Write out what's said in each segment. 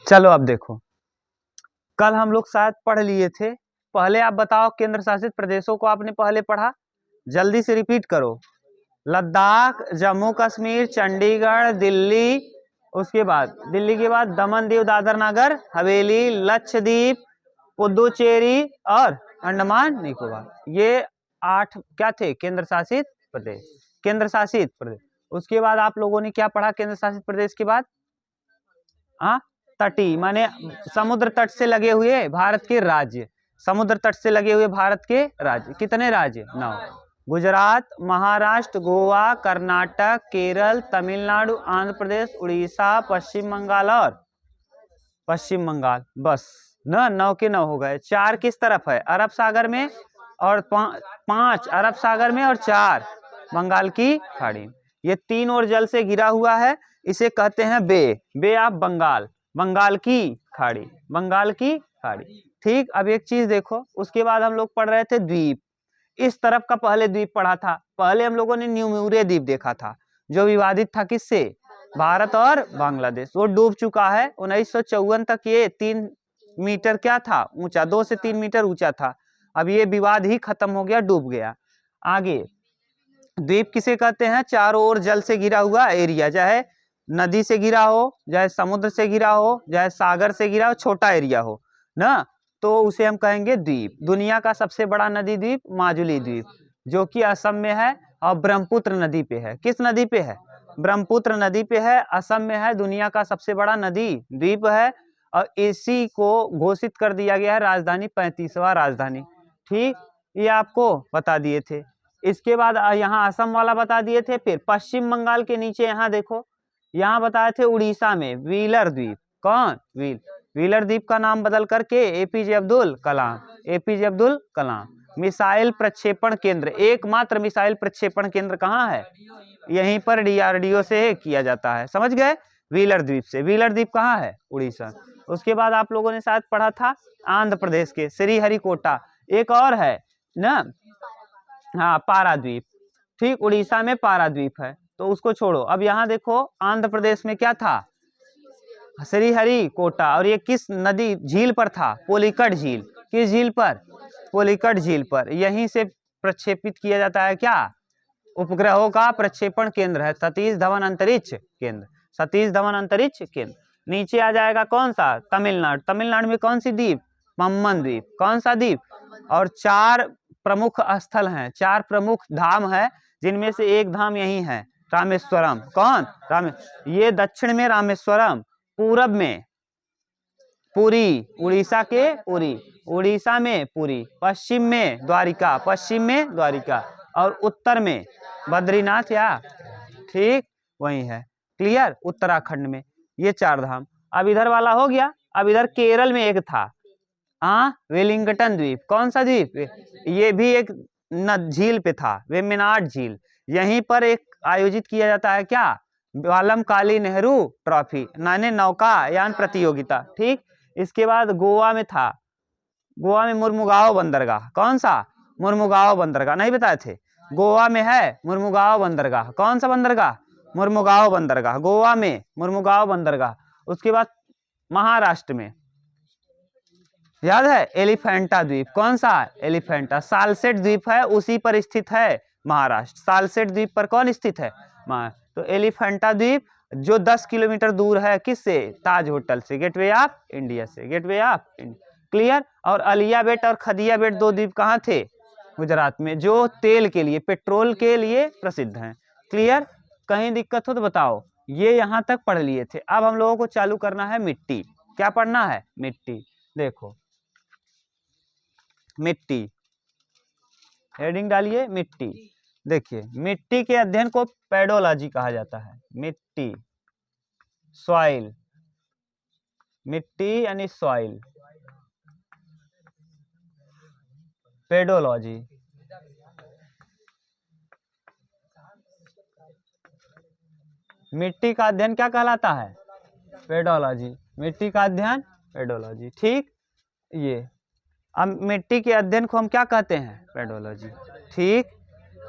चलो अब देखो, कल हम लोग शायद पढ़ लिए थे। पहले आप बताओ, केंद्र शासित प्रदेशों को आपने पहले पढ़ा, जल्दी से रिपीट करो। लद्दाख, जम्मू कश्मीर, चंडीगढ़, दिल्ली, उसके बाद दिल्ली के बाद दमन दीव दादर नगर हवेली, लक्षद्वीप, पुदुचेरी और अंडमान निकोबार। ये 8 क्या थे? केंद्र शासित प्रदेश। केंद्र शासित प्रदेश। उसके बाद आप लोगों ने क्या पढ़ा केंद्र शासित प्रदेश के बाद? हाँ, तटीय माने समुद्र तट से लगे हुए भारत के राज्य। समुद्र तट से लगे हुए भारत के राज्य कितने राज्य? 9। गुजरात, महाराष्ट्र, गोवा, कर्नाटक, केरल, तमिलनाडु, आंध्र प्रदेश, उड़ीसा, पश्चिम बंगाल और पश्चिम बंगाल। बस न 9 के 9 हो गए। 4 किस तरफ है? अरब सागर में, और 5 अरब सागर में और 4 बंगाल की खाड़ी। ये 3 और जल से घिरा हुआ है, इसे कहते हैं बे ऑफ बंगाल, बंगाल की खाड़ी, बंगाल की खाड़ी। ठीक, अब एक चीज देखो, उसके बाद हम लोग पढ़ रहे थे द्वीप। इस तरफ का पहले द्वीप पढ़ा था। पहले हम लोगों ने न्यूम्यूरे द्वीप देखा था, जो विवादित था किससे? भारत और बांग्लादेश। वो डूब चुका है। 1954 तक ये 3 मीटर क्या था ऊंचा, 2 से 3 मीटर ऊंचा था। अब ये विवाद ही खत्म हो गया, डूब गया। आगे द्वीप किसे कहते हैं? चारों ओर जल से घिरा हुआ एरिया, चाहे नदी से घिरा हो, चाहे समुद्र से घिरा हो, चाहे सागर से घिरा हो, छोटा एरिया हो ना, तो उसे हम कहेंगे द्वीप। दुनिया का सबसे बड़ा नदी द्वीप माजुली द्वीप, जो कि असम में है और ब्रह्मपुत्र नदी पे है। किस नदी पे है? ब्रह्मपुत्र नदी पे है, असम में है, दुनिया का सबसे बड़ा नदी द्वीप है। और इसी को घोषित कर दिया गया है राजधानी, 35वां राजधानी। ठीक, ये आपको बता दिए थे। इसके बाद यहाँ असम वाला बता दिए थे। फिर पश्चिम बंगाल के नीचे यहाँ देखो, यहाँ बताए थे उड़ीसा में व्हीलर द्वीप। कौन? व्हीलर द्वीप का नाम बदल करके APJ Abdul Kalam, APJ Abdul Kalam. Missile प्रक्षेपण केंद्र, एकमात्र मिसाइल प्रक्षेपण केंद्र कहाँ है? यहीं पर डीआरडीओ से किया जाता है। समझ गए? व्हीलर द्वीप से। व्हीलर द्वीप कहाँ है? उड़ीसा। उसके बाद आप लोगों ने शायद पढ़ा था आंध्र प्रदेश के श्रीहरिकोटा। एक और है ना, हाँ, पाराद्वीप। ठीक, उड़ीसा में पाराद्वीप है, तो उसको छोड़ो। अब यहाँ देखो, आंध्र प्रदेश में क्या था? श्रीहरिकोटा। और ये किस नदी झील पर था? पोलिकट झील। किस झील पर? पोलिकट झील पर। यहीं से प्रक्षेपित किया जाता है क्या? उपग्रहों का प्रक्षेपण केंद्र है सतीश धवन अंतरिक्ष केंद्र। सतीश धवन अंतरिक्ष केंद्र। नीचे आ जाएगा कौन सा? तमिलनाडु। तमिलनाडु में कौन सी द्वीप? पम्बन द्वीप। कौन सा द्वीप? और 4 प्रमुख स्थल हैं, 4 प्रमुख धाम है, जिनमें से एक धाम यही है, रामेश्वरम। कौन? ये दक्षिण में रामेश्वरम, पूरब में पुरी, उड़ीसा के पुरी, उड़ीसा में पुरी, पश्चिम में द्वारिका, पश्चिम में द्वारिका, और उत्तर में बद्रीनाथ या ठीक वही है। क्लियर? उत्तराखंड में ये 4 धाम। अब इधर वाला हो गया। अब इधर केरल में एक था, वेलिंगटन द्वीप। कौन सा द्वीप? ये भी एक झील पे था, वेम्बनाड झील। यहीं पर एक आयोजित किया जाता है क्या? वालमकाली नेहरू ट्रॉफी, माने नौकायान प्रतियोगिता। ठीक, इसके बाद गोवा में था, गोवा में मुर्मुगाओ बंदरगाह। कौन सा? मुर्मुगाओ बंदरगाह। नहीं बताए थे? गोवा में है मुर्मुगाओ बंदरगाह। कौन सा बंदरगाह? मुर्मुगाओ बंदरगाह, गोवा में मुर्मुगाओ बंदरगाह। उसके बाद महाराष्ट्र में याद है एलिफेंटा द्वीप। कौन सा? एलिफेंटा। सालसेट द्वीप है, उसी पर स्थित है महाराष्ट्र। सालसेट द्वीप पर कौन स्थित है? तो एलिफेंटा द्वीप, जो 10 किलोमीटर दूर है किससे? ताज होटल से, गेटवे ऑफ इंडिया से, गेटवे ऑफ इंडिया। क्लियर? और अलिया बेट और खदिया बेट 2 द्वीप कहाँ थे? गुजरात में, जो तेल के लिए, पेट्रोल के लिए प्रसिद्ध हैं। क्लियर? कहीं दिक्कत हो तो बताओ। ये यहाँ तक पढ़ लिए थे। अब हम लोगों को चालू करना है मिट्टी। क्या पढ़ना है? मिट्टी। देखो, मिट्टी, हेडिंग डालिए मिट्टी। देखिए, मिट्टी के अध्ययन को पेडोलॉजी कहा जाता है। मिट्टी, सॉइल, मिट्टी यानी सॉइल, पेडोलॉजी। मिट्टी का अध्ययन क्या कहलाता है? पेडोलॉजी। मिट्टी का अध्ययन पेडोलॉजी। ठीक, ये अब मिट्टी के अध्ययन को हम क्या कहते हैं? पेडोलॉजी। ठीक,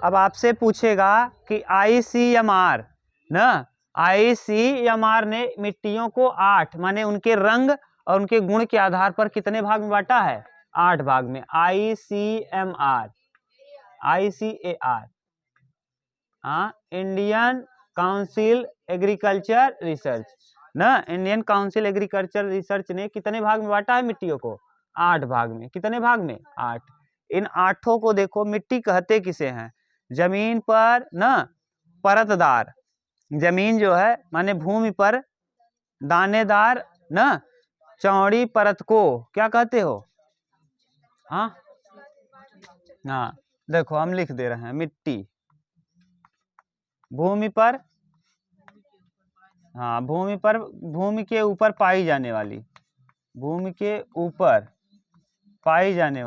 अब आपसे पूछेगा कि ICMR ना, ICMR ने मिट्टियों को 8 माने उनके रंग और उनके गुण के आधार पर कितने भाग में बांटा है? 8 भाग में। ICMR, हाँ, इंडियन काउंसिल एग्रीकल्चर रिसर्च ना, इंडियन काउंसिल एग्रीकल्चर रिसर्च ने कितने भाग में बांटा है मिट्टियों को? 8 भाग में। कितने भाग में? 8। इन 8 को देखो, मिट्टी कहते किसे हैं? जमीन पर ना परतदार, जमीन जो है माने भूमि पर दानेदार ना चौड़ी परत को क्या कहते हो? हाँ हाँ, देखो हम लिख दे रहे हैं, मिट्टी भूमि पर, हाँ भूमि पर, भूमि के ऊपर पाई जाने वाली, भूमि के ऊपर पाई जाने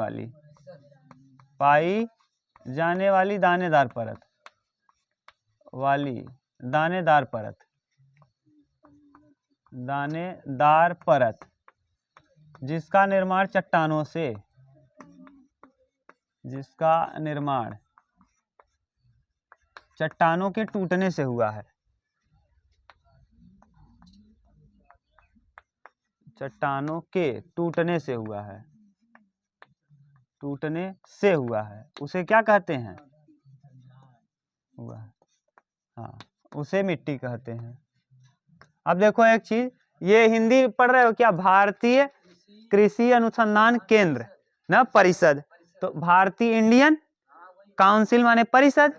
वाली दानेदार परत वाली, दानेदार परत जिसका निर्माण चट्टानों से, जिसका निर्माण चट्टानों के टूटने से हुआ है, चट्टानों के टूटने से हुआ है, टूटने से हुआ है, उसे क्या कहते हैं? हुआ है, हाँ उसे मिट्टी कहते हैं। अब देखो एक चीज, ये हिंदी पढ़ रहे हो क्या? भारतीय कृषि अनुसंधान केंद्र ना परिषद, तो भारतीय, इंडियन काउंसिल माने परिषद,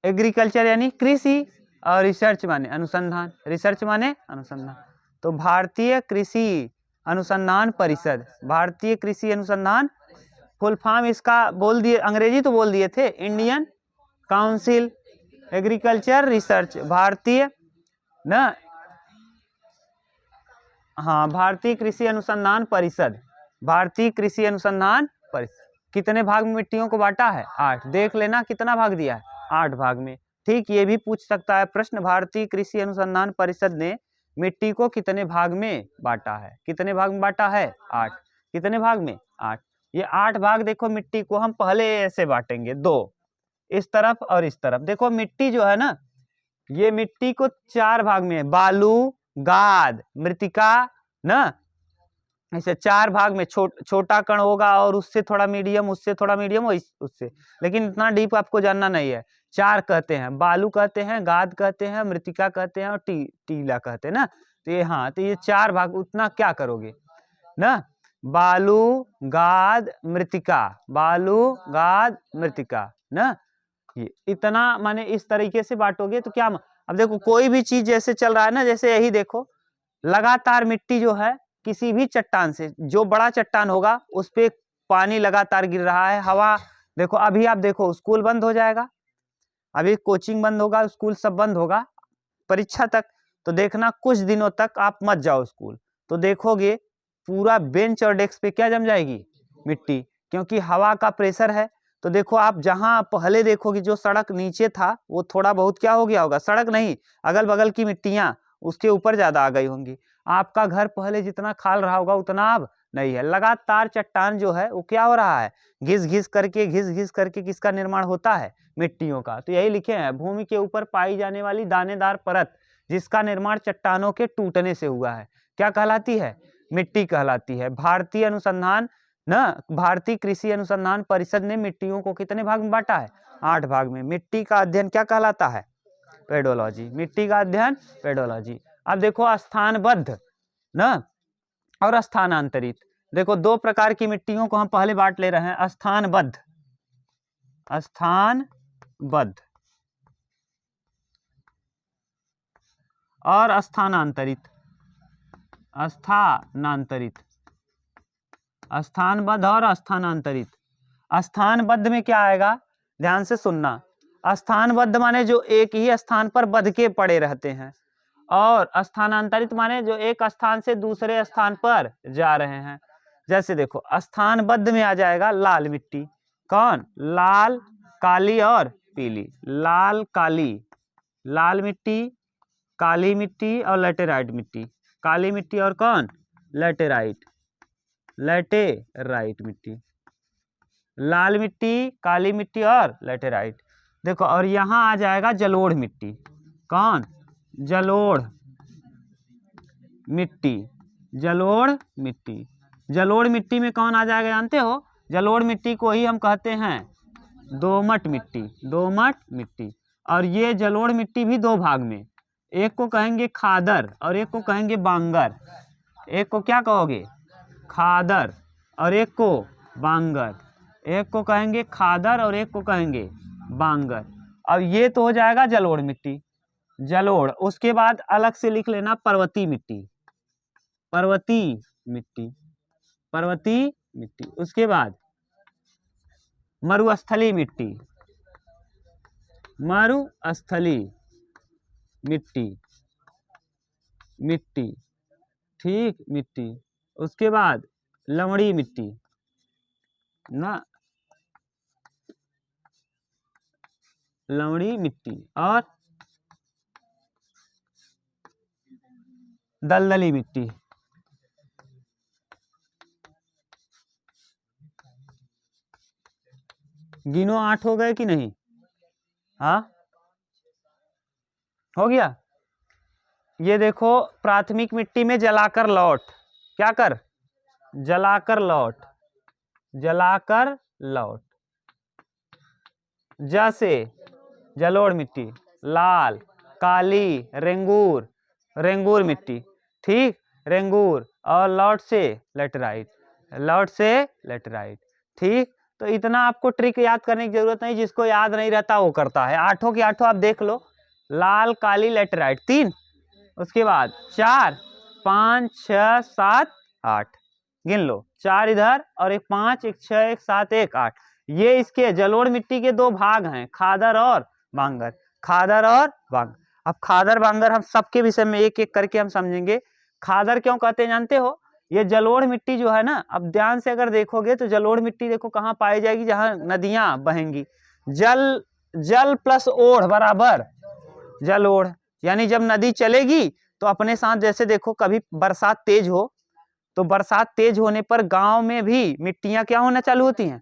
एग्रीकल्चर यानी कृषि, और रिसर्च माने अनुसंधान, रिसर्च माने अनुसंधान, तो भारतीय कृषि अनुसंधान परिषद, भारतीय कृषि अनुसंधान, फुल फॉर्म इसका बोल दिए, अंग्रेजी तो बोल दिए थे, इंडियन काउंसिल एग्रीकल्चर रिसर्च, भारतीय ना, हाँ भारतीय कृषि अनुसंधान परिषद, भारतीय कृषि अनुसंधान परिषद। कितने भाग में मिट्टियों को बांटा है? 8। देख लेना कितना भाग दिया है? 8 भाग में। ठीक, ये भी पूछ सकता है प्रश्न, भारतीय कृषि अनुसंधान परिषद ने मिट्टी को कितने भाग में बांटा है? कितने भाग में बांटा है? 8। कितने भाग में? 8। ये 8 भाग देखो, मिट्टी को हम पहले ऐसे बांटेंगे, 2 इस तरफ और इस तरफ। देखो मिट्टी जो है ना, ये मिट्टी को 4 भाग में, बालू, गाद, मृतिका ना, ऐसे 4 भाग में, छोटा कण होगा और उससे थोड़ा मीडियम, उससे थोड़ा मीडियम, उससे, लेकिन इतना डीप आपको जानना नहीं है। 4 कहते हैं, बालू कहते हैं, गाद कहते हैं, मृतिका कहते हैं और टीला कहते हैं ना। तो ये, हाँ तो ये 4 भाग, उतना क्या करोगे ना, बालू गाद मृतिका, बालू गाद मृतिका ना, ये इतना माने इस तरीके से बांटोगे तो क्या। अब देखो कोई भी चीज जैसे चल रहा है ना, जैसे यही देखो, लगातार मिट्टी जो है किसी भी चट्टान से, जो बड़ा चट्टान होगा उस पे पानी लगातार गिर रहा है, हवा, देखो अभी आप देखो स्कूल बंद हो जाएगा, अभी कोचिंग बंद होगा, स्कूल सब बंद होगा परीक्षा तक, तो देखना कुछ दिनों तक आप मत जाओ स्कूल, तो देखोगे पूरा बेंच और डेस्क पे क्या जम जाएगी? मिट्टी, क्योंकि हवा का प्रेशर है। तो देखो आप जहां पहले देखोगे जो सड़क नीचे था वो थोड़ा बहुत क्या हो गया होगा, सड़क नहीं, अगल बगल की मिट्टियां उसके ऊपर ज्यादा आ गई होंगी। आपका घर पहले जितना खाल रहा होगा उतना अब नहीं है। लगातार चट्टान जो है वो क्या हो रहा है, घिस घिस करके किसका निर्माण होता है? मिट्टियों का। तो यही लिखे हैं, भूमि के ऊपर पाई जाने वाली दानेदार परत जिसका निर्माण चट्टानों के टूटने से हुआ है, क्या कहलाती है? मिट्टी कहलाती है। भारतीय अनुसंधान ना, भारतीय कृषि अनुसंधान परिषद ने मिट्टियों को कितने भाग में बांटा है? 8 भाग में। मिट्टी का अध्ययन क्या कहलाता है? पेडोलॉजी। मिट्टी का अध्ययन पेडोलॉजी। अब देखो स्थानबद्ध ना और स्थानांतरित, देखो 2 प्रकार की मिट्टियों को हम पहले बांट ले रहे हैं, स्थानबद्ध, स्थानबद्ध और स्थानांतरित, स्थानांतरित, स्थानबद्ध और स्थानांतरित। स्थानबद्ध में क्या आएगा, ध्यान से सुनना, स्थानबद्ध माने जो एक ही स्थान पर बध के पड़े रहते हैं, और स्थानांतरित माने जो एक स्थान से दूसरे स्थान पर जा रहे हैं। जैसे देखो स्थानबद्ध में आ जाएगा लाल मिट्टी, कौन? लाल, काली और पीली, लाल काली, लाल मिट्टी, काली मिट्टी और लैटेराइट मिट्टी, काली मिट्टी और कौन? लैटेराइट, लैटेराइट मिट्टी, लाल मिट्टी, काली मिट्टी और लैटेराइट। देखो और यहाँ आ जाएगा जलोढ़ मिट्टी, कौन? जलोढ़ मिट्टी, जलोढ़ मिट्टी। जलोढ़ मिट्टी में कौन आ जाएगा जानते हो? जलोढ़ मिट्टी को ही हम कहते हैं दोमट मिट्टी, दोमट मिट्टी। और ये जलोढ़ मिट्टी भी दो भाग में, एक को कहेंगे खादर और एक को कहेंगे बांगर। एक को क्या कहोगे? खादर और एक को बांगर। एक को कहेंगे खादर और एक को कहेंगे बांगर। अब ये तो हो जाएगा जलोढ़ मिट्टी, जलोढ़। उसके बाद अलग से लिख लेना पर्वतीय मिट्टी, पर्वतीय मिट्टी, पर्वतीय मिट्टी। उसके बाद मरुस्थलीय मिट्टी, मरुस्थलीय मिट्टी, मिट्टी, ठीक, मिट्टी। उसके बाद लवणीय मिट्टी ना, लवणीय मिट्टी और दलदली मिट्टी। गिनो 8 हो गए कि नहीं? हाँ, हो गया। ये देखो प्राथमिक मिट्टी में जलाकर लौट, क्या कर? जलाकर लौट, जलाकर लौट। जैसे जलोढ़ मिट्टी, लाल, काली, रेंगूर, रेंगूर मिट्टी, ठीक, रेंगूर। और लौट से लेटराइट, लौट से लेटराइट, ठीक। तो इतना आपको ट्रिक याद करने की जरूरत नहीं, जिसको याद नहीं रहता वो करता है। 8 की 8 आप देख लो, लाल, काली, लेटराइट 3, उसके बाद 4, 5, 6, 7, 8, गिन लो। 4 इधर और एक 5, एक 6, एक 7, एक 8। ये इसके जलोढ़ मिट्टी के दो भाग हैं, खादर और बांगर, खादर और बांगर। अब खादर बांगर हम सबके विषय में एक एक करके हम समझेंगे। खादर क्यों कहते हैं जानते हो? ये जलोढ़ मिट्टी जो है ना, अब ध्यान से अगर देखोगे तो जलोढ़ मिट्टी देखो कहाँ पाई जाएगी? जहाँ नदियां बहेंगी। जल, जल प्लस ओढ़ बराबर जलोढ़। यानी जब नदी चलेगी तो अपने साथ, जैसे देखो कभी बरसात तेज हो तो बरसात तेज होने पर गांव में भी मिट्टियां क्या होना चालू होती हैं?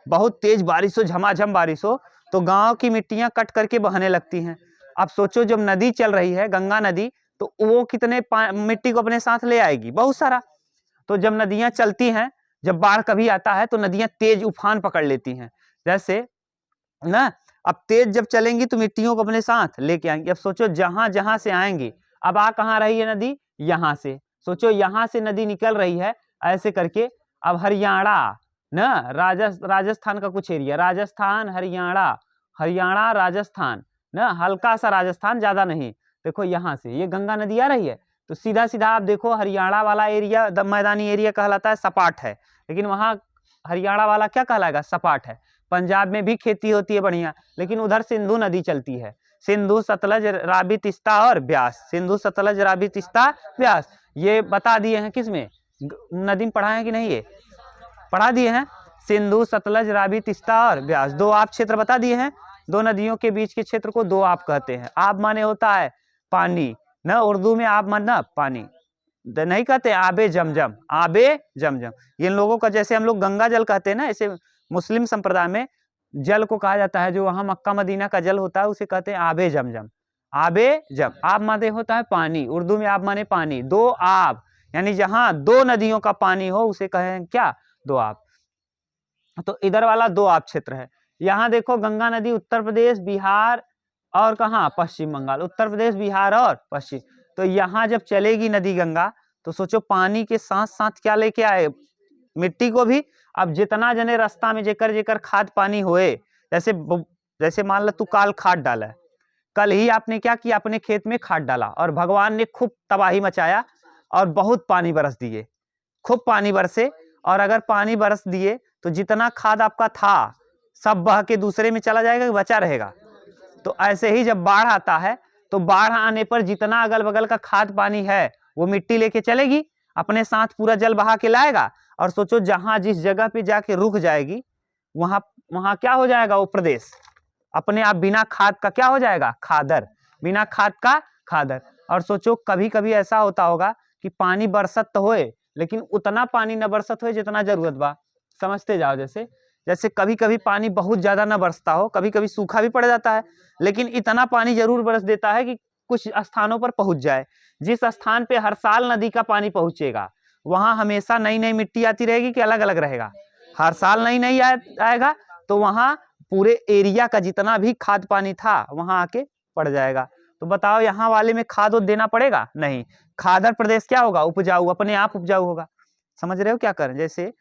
बहुत तेज बारिश हो, झमाझम बारिश हो तो गांव की मिट्टियां कट करके बहने लगती हैं। अब सोचो जब नदी चल रही है, गंगा नदी, तो वो कितने मिट्टी को अपने साथ ले आएगी? बहुत सारा। तो जब नदियां चलती हैं, जब बाढ़ कभी आता है तो नदियां तेज उफान पकड़ लेती हैं। जैसे ना, अब तेज जब चलेंगी तो मिट्टियों को अपने साथ लेके आएंगी। अब सोचो जहां जहां से आएंगी, अब आ कहाँ रही है नदी? यहाँ से। सोचो यहाँ से नदी निकल रही है ऐसे करके। अब हरियाणा ना, राजस्थान का कुछ एरिया, राजस्थान, हरियाणा, हरियाणा, राजस्थान ना, हल्का सा राजस्थान, ज्यादा नहीं। देखो यहाँ से ये गंगा नदी आ रही है तो सीधा सीधा आप देखो हरियाणा वाला एरिया मैदानी एरिया कहलाता है, सपाट है। लेकिन वहाँ हरियाणा वाला क्या कहलाएगा? सपाट है। पंजाब में भी खेती होती है बढ़िया, लेकिन उधर सिंधु नदी चलती है। सिंधु, सतलज, रावी, तीस्ता और ब्यास। सिंधु, सतलज, रावी, तीस्ता, ब्यास। ये बता दिए हैं किसमें? नदी में पढ़ा है कि नहीं? ये पढ़ा दिए हैं। सिंधु, सतलज, रावी, तीस्ता और ब्यास, दो आप क्षेत्र बता दिए हैं। दो नदियों के बीच के क्षेत्र को दो आप कहते हैं। आप माने होता है पानी ना, उर्दू में आप माना पानी नहीं कहते, आबे जमजम, आबे जमजम। इन लोगों का, जैसे हम लोग गंगा जल कहते हैं ना, ऐसे मुस्लिम संप्रदाय में जल को कहा जाता है, जो वहां मक्का मदीना का जल होता है उसे कहते हैं आबे जमजम, आबे जम। आब माने होता है पानी, उर्दू में आब माने पानी, दो आब, यानी जहां दो नदियों का पानी हो उसे कहें क्या? दो आब। तो इधर वाला दो आब क्षेत्र है। यहाँ देखो गंगा नदी उत्तर प्रदेश, बिहार और कहाँ? पश्चिम बंगाल। उत्तर प्रदेश, बिहार और पश्चिम। तो यहाँ जब चलेगी नदी गंगा तो सोचो पानी के साथ साथ क्या लेके आए? मिट्टी को भी। अब जितना जने रास्ता में जेकर जेकर खाद पानी होए, जैसे जैसे मान लो तू काल खाद डाला है, कल ही आपने क्या किया? अपने खेत में खाद डाला और भगवान ने खूब तबाही मचाया और बहुत पानी बरस दिए, खूब पानी बरसे। और अगर पानी बरस दिए तो जितना खाद आपका था सब बह के दूसरे में चला जाएगा कि बचा रहेगा? तो ऐसे ही जब बाढ़ आता है तो बाढ़ आने पर जितना अगल बगल का खाद पानी है वो मिट्टी लेके चलेगी, अपने साथ पूरा जल बहा के लाएगा। और सोचो जहां जिस जगह पे जाके रुक जाएगी वहां वहां क्या हो जाएगा? वो प्रदेश अपने आप बिना खाद का क्या हो जाएगा? खादर, बिना खाद का खादर। और सोचो कभी कभी ऐसा होता होगा कि पानी बरसत तो होए लेकिन उतना पानी न बरसत हो जितना जरूरत बा। समझते जाओ। जैसे जैसे कभी कभी पानी बहुत ज्यादा न बरसता हो, कभी कभी सूखा भी पड़ जाता है, लेकिन इतना पानी जरूर बरस देता है कि कुछ स्थानों पर पहुंच जाए। जिस स्थान पे हर साल नदी का पानी पहुंचेगा वहां हमेशा नई नई मिट्टी आती रहेगी कि अलग अलग रहेगा? हर साल नई नई आएगा, तो वहां पूरे एरिया का जितना भी खाद पानी था वहां आके पड़ जाएगा। तो बताओ यहाँ वाले में खाद देना पड़ेगा? नहीं। खादर प्रदेश क्या होगा? उपजाऊ, अपने आप उपजाऊ होगा। समझ रहे हो क्या करें? जैसे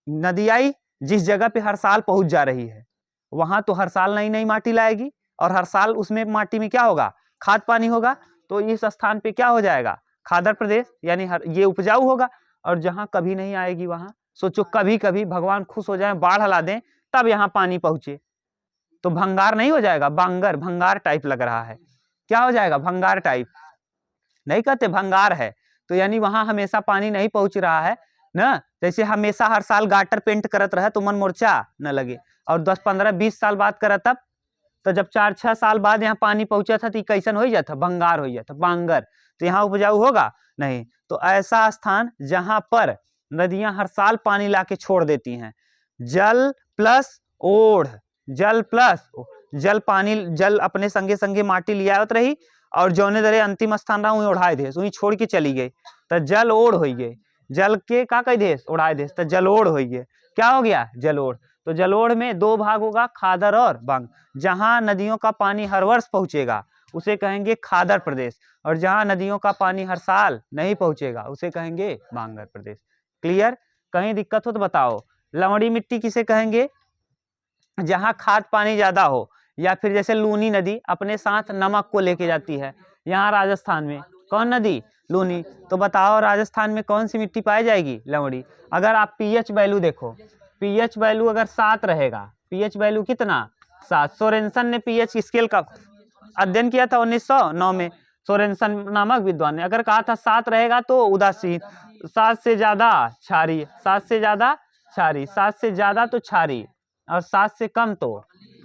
नदी आई, जिस जगह पे हर साल पहुंच जा रही है वहां तो हर साल नई नई माटी लाएगी और हर साल उसमें माटी में क्या होगा? खाद पानी होगा। तो इस स्थान पे क्या हो जाएगा? खादर प्रदेश, यानी ये उपजाऊ होगा। और जहां कभी नहीं आएगी वहां सोचो, कभी कभी भगवान खुश हो जाए, बाढ़ ला दें, तब यहाँ पानी पहुंचे तो भंगार नहीं हो जाएगा? बांगर, भंगार टाइप लग रहा है। क्या हो जाएगा? भंगार टाइप। नहीं कहते भंगार है। तो यानी वहां हमेशा पानी नहीं पहुंच रहा है ना। जैसे हमेशा हर साल गाटर पेंट करत रहे तो मन मोर्चा न लगे, और 10 15 20 साल बाद करत तब, तो जब 4 6 साल बाद यहाँ पानी पहुंचा था तो कैसन हो जाता? भंगार हो जाता, बांगर। तो यहाँ उपजाऊ होगा नहीं। तो ऐसा स्थान जहां पर नदियां हर साल पानी लाके छोड़ देती हैं, जल प्लस ओढ़, जल प्लस जल, पानी जल अपने संगे संगे माटी लिया आवत रही और जौने दरे अंतिम स्थान रहा ओढ़ाए दे, वही छोड़ के चली गई तो जल ओढ़ हो गए। जल के का कह दे? ओढ़ाए दे, तो जलोढ़ हो गए। क्या हो गया? जलोढ़। तो जलोढ़ में 2 भाग होगा, खादर और बांग। जहां नदियों का पानी हर वर्ष पहुंचेगा उसे कहेंगे खादर प्रदेश, और जहां नदियों का पानी हर साल नहीं पहुंचेगा उसे कहेंगे बांगर प्रदेश। क्लियर? कहीं दिक्कत हो तो बताओ। लवणी मिट्टी किसे कहेंगे? जहां खाद पानी ज्यादा हो, या फिर जैसे लूनी नदी अपने साथ नमक को लेके जाती है। यहाँ राजस्थान में कौन नदी? लूनी। तो बताओ राजस्थान में कौन सी मिट्टी पाई जाएगी? लवणी। अगर आप पीएच वैल्यू देखो, पीएच वैल्यू अगर 7 रहेगा, पीएच वैल्यू कितना? 7। सोरेनसन ने पीएच स्केल का अध्ययन किया था 1909 में। सोरेनसन नामक विद्वान ने अगर कहा था 7 रहेगा तो उदासीन, 7 से ज्यादा क्षारीय, 7 से ज्यादा क्षारीय, 7 से ज्यादा तो क्षारीय, और 7 से कम तो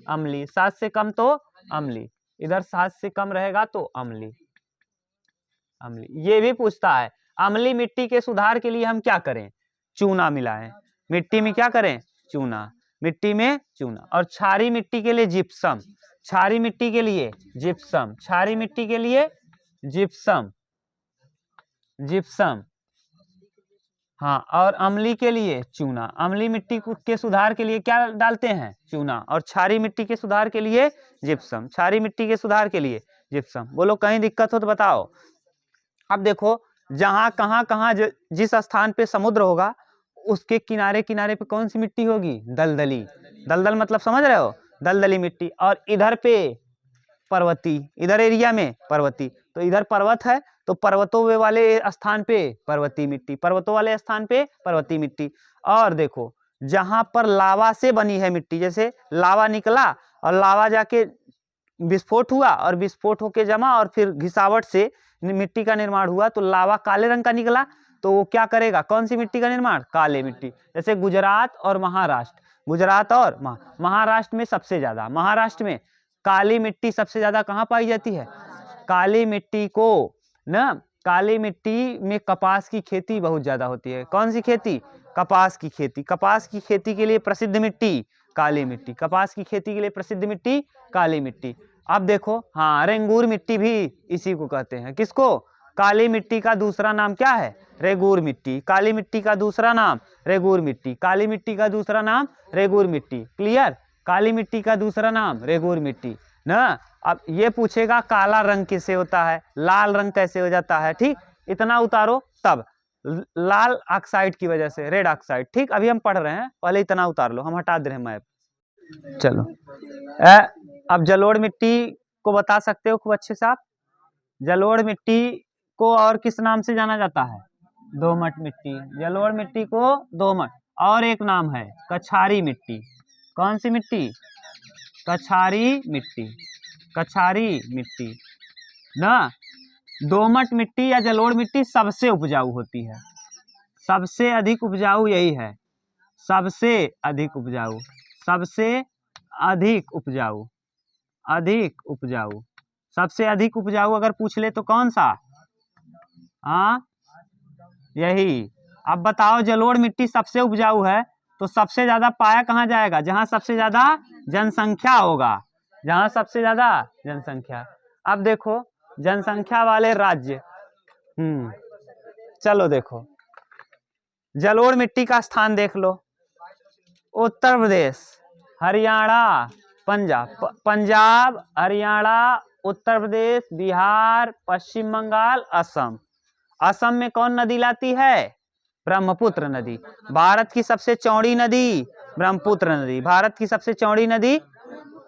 अम्लीय, 7 से कम तो अम्लीय। इधर 7 से कम रहेगा तो अम्लीय। अम्लीय ये भी पूछता है। अम्लीय मिट्टी के सुधार के लिए हम क्या करें? चूना मिलाएं। मिट्टी में क्या करें? चूना। मिट्टी में चूना। और क्षारीय मिट्टी के लिए जिप्सम। क्षारीय मिट्टी के लिए जिप्सम। क्षारीय मिट्टी के लिए जिप्सम, जिप्सम। हाँ, और अम्लीय के लिए चूना। अम्लीय मिट्टी के सुधार के लिए क्या डालते हैं? चूना। और क्षारीय मिट्टी के सुधार के लिए जिप्सम। क्षारीय मिट्टी के सुधार के लिए जिप्सम। बोलो कहीं दिक्कत हो तो बताओ। अब देखो, जहां कहाँ जिस स्थान पे समुद्र होगा उसके किनारे किनारे पे कौन सी मिट्टी होगी? दलदली। दलदल मतलब समझ रहे हो? दलदली मिट्टी। और इधर पे पर्वती, इधर एरिया में पर्वती। तो इधर पर्वत है तो पर्वतों वाले स्थान पे पर्वतीय मिट्टी, पर्वतों वाले स्थान पे पर्वतीय मिट्टी। और देखो, जहां पर लावा से बनी है मिट्टी, जैसे लावा निकला और लावा जाके विस्फोट हुआ और विस्फोट होके जमा और फिर घिसावट से मिट्टी का निर्माण हुआ, तो लावा काले रंग का निकला, तो वो क्या करेगा? कौन सी मिट्टी का निर्माण? काले मिट्टी। जैसे गुजरात और महाराष्ट्र, गुजरात और महाराष्ट्र में सबसे ज्यादा, महाराष्ट्र में काली मिट्टी सबसे ज्यादा कहाँ पाई जाती है? काली मिट्टी को ना, काली मिट्टी में कपास की खेती बहुत ज्यादा होती है। कौन सी खेती? कपास की खेती। कपास की खेती के लिए प्रसिद्ध मिट्टी काली मिट्टी। कपास की खेती के लिए प्रसिद्ध मिट्टी काली मिट्टी। अब देखो, हाँ, रेंगूर मिट्टी भी इसी को कहते हैं। किसको? काली मिट्टी का दूसरा नाम क्या है? रेगूर मिट्टी। काली मिट्टी का दूसरा नाम रेगूर मिट्टी। काली मिट्टी का दूसरा नाम रेगूर मिट्टी। क्लियर? काली मिट्टी का दूसरा नाम रेगूर मिट्टी ना। अब ये पूछेगा काला रंग कैसे होता है, लाल रंग कैसे हो जाता है? ठीक, इतना उतारो तब। लाल ऑक्साइड की वजह से, रेड ऑक्साइड। ठीक, अभी हम पढ़ रहे हैं, पहले इतना उतार लो, हम हटा दे रहे हैं मैप। चलो, अब जलोढ़ मिट्टी को बता सकते हो खूब अच्छे से आप? जलोढ़ मिट्टी को और किस नाम से जाना जाता है? दोमट मिट्टी। जलोढ़ मिट्टी को दोमट, और एक नाम है कछारी मिट्टी। कौन सी मिट्टी? कछारी मिट्टी। कछारी मिट्टी ना। दोमट मिट्टी या जलोढ़ मिट्टी सबसे उपजाऊ होती है। सबसे अधिक उपजाऊ यही है, सबसे अधिक उपजाऊ, सबसे अधिक उपजाऊ, अधिक उपजाऊ, सबसे अधिक उपजाऊ अगर पूछ ले तो कौन सा? हाँ, यही। अब बताओ, जलोढ़ मिट्टी सबसे उपजाऊ है तो सबसे ज्यादा पाया कहाँ जाएगा? जहां सबसे ज्यादा जनसंख्या होगा, जहां सबसे ज्यादा जनसंख्या। अब देखो, जनसंख्या वाले राज्य। चलो देखो, जलोढ़ मिट्टी का स्थान देख लो। उत्तर प्रदेश, हरियाणा, पंजाब, हरियाणा, उत्तर प्रदेश, बिहार, पश्चिम बंगाल, असम। असम में कौन नदी लाती है? ब्रह्मपुत्र नदी। भारत की सबसे चौड़ी नदी ब्रह्मपुत्र नदी। भारत की सबसे चौड़ी नदी,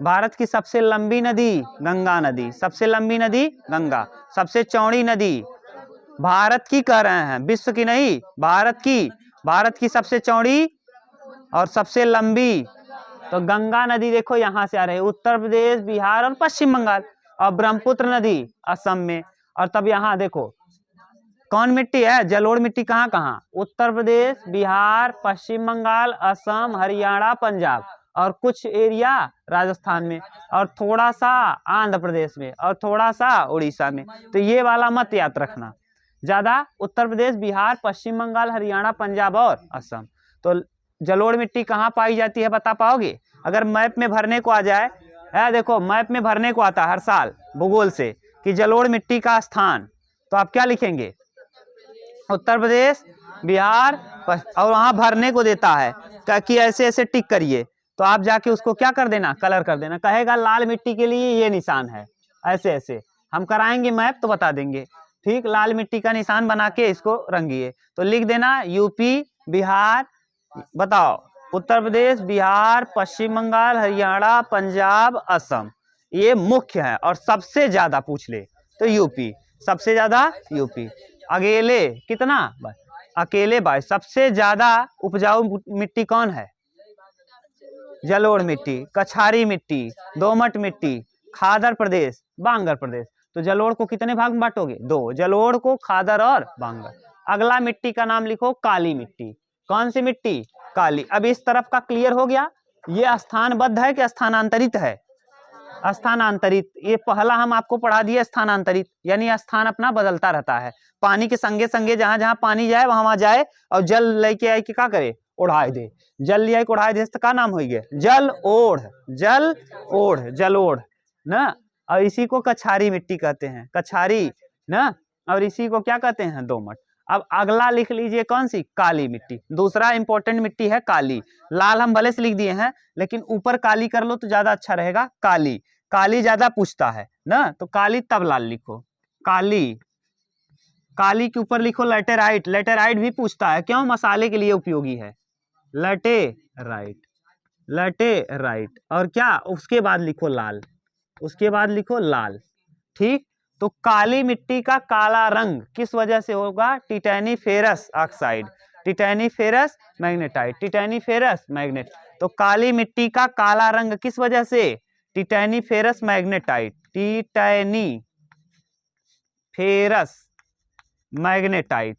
भारत की सबसे लंबी नदी गंगा नदी। सबसे लंबी नदी गंगा, सबसे चौड़ी नदी भारत की कह रहे हैं, विश्व की नहीं, भारत की। भारत की सबसे चौड़ी और सबसे लंबी तो गंगा नदी देखो यहाँ से आ रही है, उत्तर प्रदेश, बिहार और पश्चिम बंगाल। और ब्रह्मपुत्र नदी असम में। और तब यहाँ देखो कौन मिट्टी है? जलोढ़ मिट्टी कहाँ कहाँ? उत्तर प्रदेश, बिहार, पश्चिम बंगाल, असम, हरियाणा, पंजाब और कुछ एरिया राजस्थान में और थोड़ा सा आंध्र प्रदेश में और थोड़ा सा उड़ीसा में। तो ये वाला मत याद रखना, ज्यादा उत्तर प्रदेश, बिहार, पश्चिम बंगाल, हरियाणा, पंजाब और असम। तो जलोढ़ मिट्टी कहाँ पाई जाती है बता पाओगे? अगर मैप में भरने को आ जाए, देखो मैप में भरने को आता है हर साल भूगोल से कि जलोढ़ मिट्टी का स्थान, तो आप क्या लिखेंगे? उत्तर प्रदेश, बिहार, और वहां भरने को देता है कि ऐसे ऐसे टिक करिए, तो आप जाके उसको क्या कर देना? कलर कर देना। कहेगा लाल मिट्टी के लिए ये निशान है, ऐसे ऐसे हम कराएंगे मैप तो बता देंगे। ठीक, लाल मिट्टी का निशान बना के इसको रंगिए। तो लिख देना यूपी, बिहार, बताओ उत्तर प्रदेश, बिहार, पश्चिम बंगाल, हरियाणा, पंजाब, असम, ये मुख्य है। और सबसे ज्यादा पूछ ले तो यूपी, सबसे ज्यादा यूपी। अकेले कितना? अकेले 22। सबसे ज्यादा उपजाऊ मिट्टी कौन है? जलोढ़ मिट्टी, कछारी मिट्टी, दोमट मिट्टी, खादर प्रदेश, बांगर प्रदेश। तो जलोढ़ को कितने भाग में बांटोगे? 2, जलोढ़ को, खादर और बांगर। अगला मिट्टी का नाम लिखो काली मिट्टी। कौन सी मिट्टी? काली। अब इस तरफ का क्लियर हो गया। ये स्थानबद्ध है कि स्थानांतरित है? स्थानांतरित। ये पहला हम आपको पढ़ा दिया स्थानांतरित, यानी स्थान अपना बदलता रहता है। पानी के संगे संगे जहां जहां पानी जाए वहां वहां जाए और जल लेके आए कि क्या करे? उड़ाए दे। जल लिया उड़ाए दे तो का नाम हो गया? जल ओढ़। जल ओढ़, जलोढ़ ना। और इसी को कछारी मिट्टी कहते हैं, कछारी ना। और इसी को क्या कहते हैं? दोमट। अब अगला लिख लीजिए कौन सी? काली मिट्टी। दूसरा इंपॉर्टेंट मिट्टी है काली। लाल हम भले से लिख दिए हैं लेकिन ऊपर काली कर लो तो ज्यादा अच्छा रहेगा। काली, काली ज्यादा पूछता है ना, तो काली तब लाल लिखो। काली, काली के ऊपर लिखो लेटेराइट। लेटेराइट भी पूछता है, क्यों? मसाले के लिए उपयोगी है। Laterite, laterite. और क्या? उसके बाद लिखो लाल, उसके बाद लिखो लाल। ठीक, तो काली मिट्टी का काला रंग किस वजह से होगा? टिटेनीफेरस ऑक्साइड, टिटेनीफेरस मैग्नेटाइट, टिटेनीफेरस मैग्नेट। तो काली मिट्टी का काला रंग किस वजह से? टिटेनीफेरस मैग्नेटाइट, टिटेनीफेरस मैग्नेटाइट,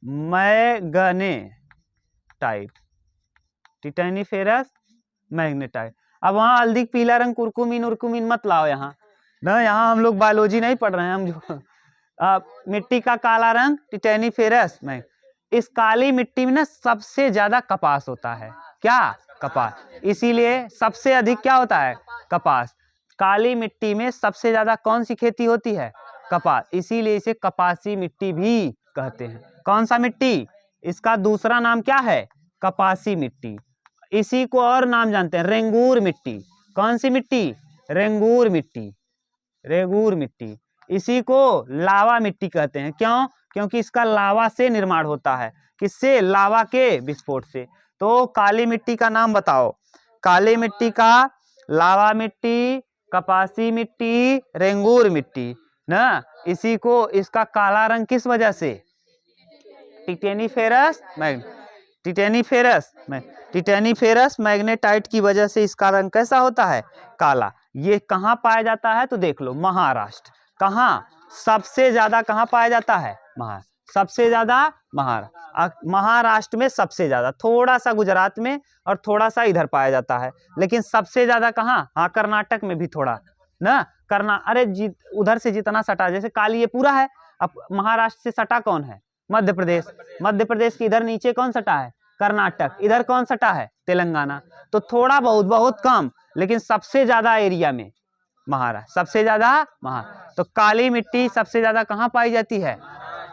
मैग्नेटाइट, टिटेनीफेरस मैग्नेटाइट। अब वहां हल्दी पीला रंग कुरकुमीन उर्कुमीन मत लाओ यहाँ ना, यहाँ हम लोग बायोलॉजी नहीं पढ़ रहे हैं हम जो। मिट्टी का काला रंग टिटेनीफेरस में। इस काली मिट्टी में ना सबसे ज्यादा कपास होता है। क्या? कपास। इसीलिए सबसे अधिक क्या होता है? कपास। काली मिट्टी में सबसे ज्यादा कौन सी खेती होती है? कपास। इसीलिए इसे कपासी मिट्टी भी कहते हैं। कौन सा मिट्टी? इसका दूसरा नाम क्या है? कपासी मिट्टी। इसी को और नाम जानते हैं, रेंगूर मिट्टी। कौन सी मिट्टी? रेंगूर मिट्टी, रेंगूर मिट्टी। इसी को लावा मिट्टी कहते हैं। क्यों? क्योंकि इसका लावा से निर्माण होता है। किससे? लावा के विस्फोट से। तो काली मिट्टी का नाम बताओ। काली मिट्टी का लावा मिट्टी, कपासी मिट्टी, रेंगूर मिट्टी ना। इसी को, इसका काला रंग किस वजह से? टिटेनीफेरस टिटेनीफेरस मैग्नेटाइट की वजह से इसका रंग कैसा होता है? काला। ये कहाँ पाया जाता है? तो देख लो, महाराष्ट्र। कहाँ? सबसे ज्यादा कहाँ पाया जाता है? महाराष्ट्र। सबसे ज्यादा महाराष्ट्र में सबसे ज्यादा, थोड़ा सा गुजरात में और थोड़ा सा इधर पाया जाता है, लेकिन सबसे ज्यादा कहाँ? हाँ, कर्नाटक में भी थोड़ा ना। अरे उधर से जितना सटा, जैसे काली ये पूरा है, अब महाराष्ट्र से सटा कौन है? मध्य प्रदेश। मध्य प्रदेश के इधर नीचे कौन सटा है? कर्नाटक। इधर कौन सटा है? तेलंगाना। तो थोड़ा बहुत, बहुत कम, लेकिन सबसे ज्यादा एरिया में महाराष्ट्र, सबसे ज्यादा तो काली मिट्टी सबसे ज्यादा कहाँ पाई जाती है?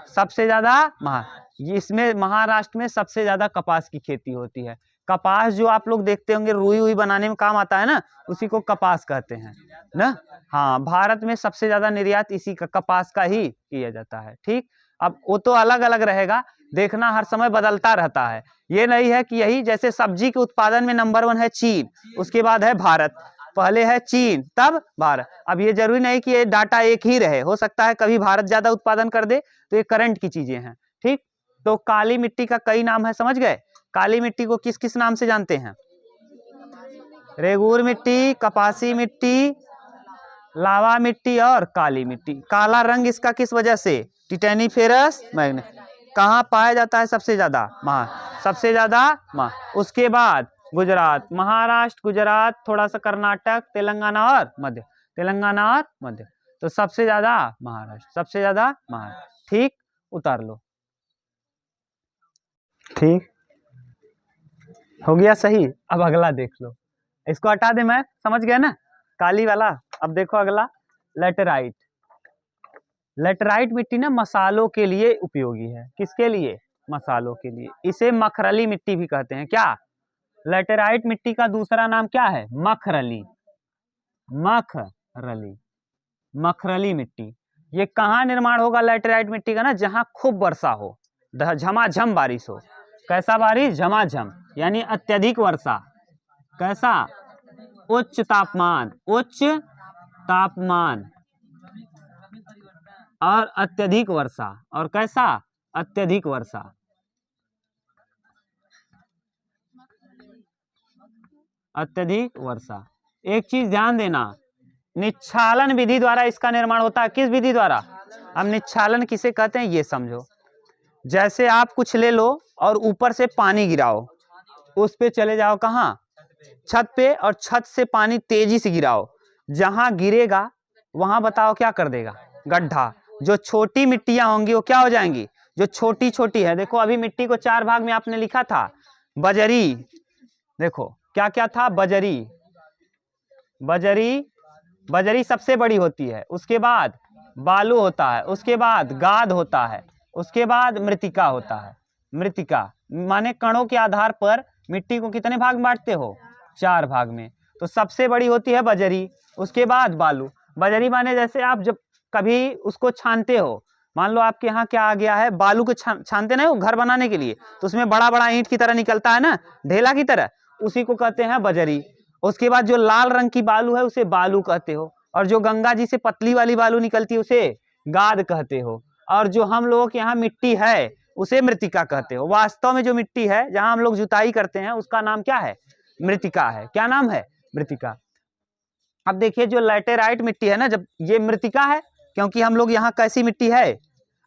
सबसे ज्यादा इसमें महाराष्ट्र में सबसे ज्यादा कपास की खेती होती है। कपास जो आप लोग देखते होंगे रुई हुई बनाने में काम आता है ना, उसी को कपास कहते हैं ना। हाँ, भारत में सबसे ज्यादा निर्यात इसी का कपास का ही किया जाता है। ठीक, अब वो तो अलग अलग रहेगा, देखना हर समय बदलता रहता है। ये नहीं है कि यही, जैसे सब्जी के उत्पादन में नंबर 1 है चीन, उसके बाद है भारत, पहले है चीन तब भारत। अब ये जरूरी नहीं कि ये डाटा एक ही रहे, हो सकता है कभी भारत ज्यादा उत्पादन कर दे, तो ये करंट की चीजें हैं। ठीक, तो काली मिट्टी का कई नाम है, समझ गए? काली मिट्टी को किस किस नाम से जानते हैं? रेगूर मिट्टी, कपासी मिट्टी, लावा मिट्टी और काली मिट्टी। काला रंग इसका किस वजह से? टिटेनिफेरस मैग्नेट। कहाँ पाया जाता है सबसे ज्यादा? सबसे ज्यादा उसके बाद गुजरात, महाराष्ट्र, गुजरात, थोड़ा सा कर्नाटक, तेलंगाना और मध्य, तेलंगाना और मध्य। तो सबसे ज्यादा महाराष्ट्र, सबसे ज्यादा महाराष्ट्र। ठीक, उतार लो। ठीक हो गया, सही। अब अगला देख लो, इसको हटा दे, मैं समझ गया ना काली वाला। अब देखो अगला, लेटेराइट। लेटेराइट मिट्टी ना मसालों के लिए उपयोगी है। किसके लिए? मसालों के लिए। इसे मखरली मिट्टी भी कहते हैं। क्या? लेटेराइट मिट्टी का दूसरा नाम क्या है? मखरली, मखरली, मखरली मिट्टी। ये कहाँ निर्माण होगा लेटेराइट मिट्टी का? ना जहां खूब वर्षा हो, झमाझम बारिश हो। कैसा बारिश? झमाझम, यानी अत्यधिक वर्षा। कैसा? उच्च तापमान, उच्च तापमान और अत्यधिक वर्षा। और कैसा? अत्यधिक वर्षा। अत्यधिक वर्षा। एक चीज ध्यान देना, निच्छालन विधि द्वारा इसका निर्माण होता है। किस विधि द्वारा? हम निच्छालन किसे कहते हैं ये समझो। जैसे आप कुछ ले लो और ऊपर से पानी गिराओ, उस पे चले जाओ कहाँ? छत पे, और छत से पानी तेजी से गिराओ, जहां गिरेगा वहां बताओ क्या कर देगा? गड्ढा। जो छोटी मिट्टियां होंगी वो क्या हो जाएंगी? जो छोटी छोटी है, देखो अभी मिट्टी को 4 भाग में आपने लिखा था। बजरी, देखो क्या क्या था? बजरी, बजरी, बजरी सबसे बड़ी होती है। उसके बाद बालू होता है, उसके बाद गाद होता है, उसके बाद मृतिका होता है। मृतिका माने कणों के आधार पर मिट्टी को कितने भाग में बांटते हो? 4 भाग में। तो सबसे बड़ी होती है बजरी, उसके बाद बालू। बजरी माने जैसे आप जब कभी उसको छानते हो, मान लो आपके यहाँ क्या आ गया है, बालू को छानते नहीं हो घर बनाने के लिए, तो उसमें बड़ा बड़ा ईंट की तरह निकलता है ना, ढेला की तरह, उसी को कहते हैं बजरी। उसके बाद जो लाल रंग की बालू है उसे बालू कहते हो, और जो गंगा जी से पतली वाली बालू निकलती है उसे गाद कहते हो, और जो हम लोगों के यहाँ मिट्टी है उसे मृतिका कहते हो। वास्तव में जो मिट्टी है जहां हम लोग जुताई करते हैं उसका नाम क्या है? मृतिका है। क्या नाम है? मृतिका। अब देखिए जो लैटेराइट मिट्टी है ना, जब ये मृतिका है क्योंकि हम लोग यहाँ कैसी मिट्टी है?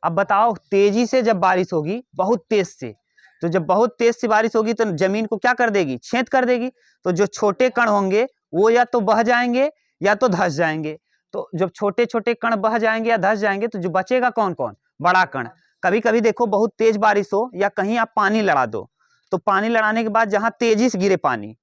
अब बताओ, तेजी से जब बारिश होगी, बहुत तेज से, तो जब बहुत तेज से बारिश होगी तो जमीन को क्या कर देगी? छेद कर देगी। तो जो छोटे कण होंगे वो या तो बह जाएंगे या तो धंस जाएंगे। तो जब छोटे छोटे कण बह जाएंगे या धंस जाएंगे तो जो बचेगा कौन कौन? बड़ा कण। कभी कभी देखो बहुत तेज बारिश हो या कहीं आप पानी लड़ा दो, तो पानी लड़ाने के बाद जहां तेजी से गिरे पानी,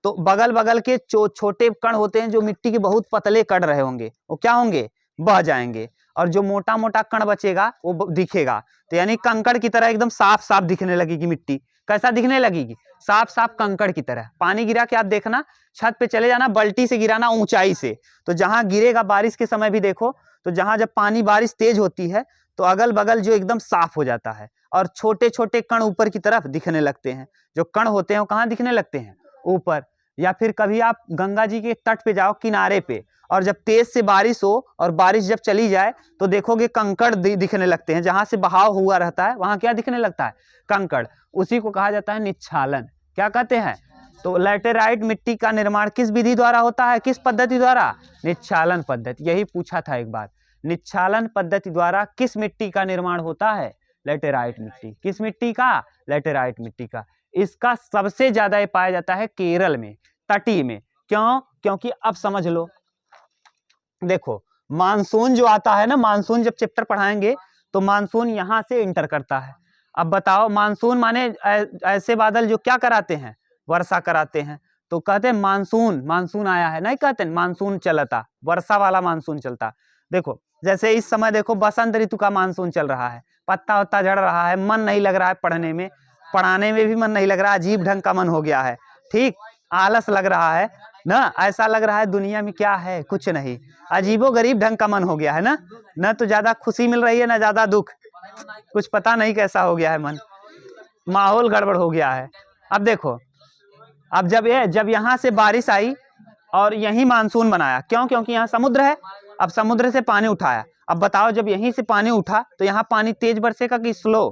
तो बगल बगल के छोटे कण होते हैं जो मिट्टी के बहुत पतले कण रहे होंगे, वो क्या होंगे? बह जाएंगे। और जो मोटा मोटा कण बचेगा वो दिखेगा। तो यानी कंकड़ की तरह एकदम साफ साफ दिखने लगेगी मिट्टी। कैसा दिखने लगेगी? साफ साफ कंकड़ की तरह। पानी गिरा के आप देखना, छत पे चले जाना, बल्टी से गिराना ऊंचाई से, तो जहां गिरेगा बारिश के समय भी देखो, तो जहां जब पानी बारिश तेज होती है तो अगल बगल जो एकदम साफ हो जाता है, और छोटे छोटे कण ऊपर की तरफ दिखने लगते हैं। जो कण होते हैं वो कहाँ दिखने लगते हैं? ऊपर। या फिर कभी आप गंगा जी के तट पे जाओ, किनारे पे, और जब तेज से बारिश हो और बारिश जब चली जाए तो देखोगे कंकड़ दिखने लगते हैं। जहां से बहाव हुआ रहता है वहां क्या दिखने लगता है? कंकड़। उसी को कहा जाता है निच्छालन। क्या कहते हैं? तो लैटेराइट मिट्टी का निर्माण किस विधि द्वारा होता है? किस पद्धति द्वारा? निच्छालन पद्धति। यही पूछा था एक बार, निच्छालन पद्धति द्वारा किस मिट्टी का निर्माण होता है? लैटेराइट मिट्टी। किस मिट्टी का? लैटेराइट मिट्टी का। इसका सबसे ज्यादा ये पाया जाता है केरल में, तटी में। क्यों? क्योंकि अब समझ लो, देखो मानसून जो आता है ना, मानसून जब चैप्टर पढ़ाएंगे तो मानसून यहां से इंटर करता है। अब बताओ, मानसून माने ऐसे बादल जो क्या कराते हैं? वर्षा कराते हैं। तो कहते हैं मानसून, मानसून आया है, नहीं कहते मानसून चलता, वर्षा वाला मानसून चलता। देखो जैसे इस समय देखो बसंत ऋतु का मानसून चल रहा है, पत्ता वत्ता झड़ रहा है, मन नहीं लग रहा है पढ़ने में, पढ़ाने में भी मन नहीं लग रहा, अजीब ढंग का मन हो गया है, ठीक, आलस लग रहा है ना, ऐसा लग रहा है दुनिया में क्या है, कुछ नहीं, अजीबो गरीब ढंग का मन हो गया है ना, न तो ज्यादा खुशी मिल रही है ना ज्यादा दुख, कुछ पता नहीं कैसा हो गया है मन, माहौल गड़बड़ हो गया है। अब देखो, अब जब यहाँ से बारिश आई और यही मानसून बनाया, क्यों, क्योंकि यहाँ समुद्र है, अब समुद्र से पानी उठाया, अब बताओ जब यहीं से पानी उठा तो यहाँ पानी तेज बरसेगा कि स्लो,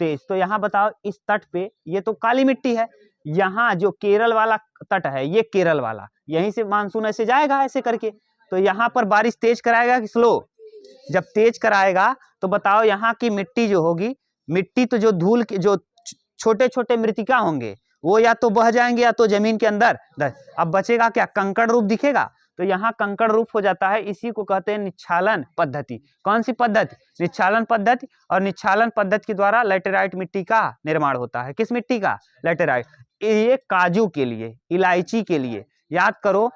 तेज, तो यहाँ बताओ इस तट पे ये तो काली मिट्टी है, यहाँ जो केरल वाला तट है ये केरल वाला, यहीं से मानसून ऐसे जाएगा ऐसे करके, तो यहाँ पर बारिश तेज कराएगा कि स्लो, जब तेज कराएगा तो बताओ यहाँ की मिट्टी जो होगी, मिट्टी तो जो धूल के जो छोटे छोटे मृतिका होंगे वो या तो बह जाएंगे या तो जमीन के अंदर, अब बचेगा क्या, कंकड़ रूप दिखेगा, तो यहाँ कंकड़ रूप हो जाता है, इसी को कहते हैं निच्छालन पद्धति। कौन सी पद्धति, निच्छालन पद्धति, और निच्छालन पद्धति के द्वारा लैटेराइट मिट्टी का निर्माण होता है, किस मिट्टी का, लैटेराइट, ये काजू के लिए, इलायची के लिए, याद करो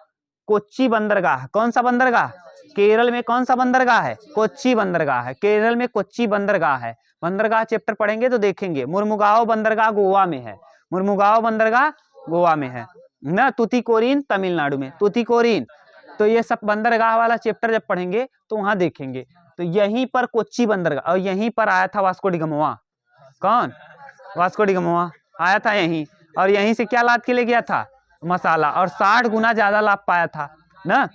कोच्चि बंदरगाह, कौन सा बंदरगाह, केरल में कौन सा बंदरगाह है, कोच्चि बंदरगाह है, केरल में कोच्चि बंदरगाह है, बंदरगाह चैप्टर पढ़ेंगे तो देखेंगे, मुर्मुगाओ बंदरगाह गोवा में है, मुर्मुगाओ बंदरगाह गोवा में है ना, तुतीकोरिन तमिलनाडु में, तुतीकोरिन, तो ये सब बंदरगाह वाला चैप्टर जब पढ़ेंगे तो वहां देखेंगे, तो यहीं पर कोच्चि बंदरगाह, और यहीं पर आया था वास्को डी गामा, कौन, वास्को डी गामा आया था यहीं, और यहीं से क्या लाद के ले गया था, मसाला, और 60 गुना ज्यादा लाभ पाया था ना,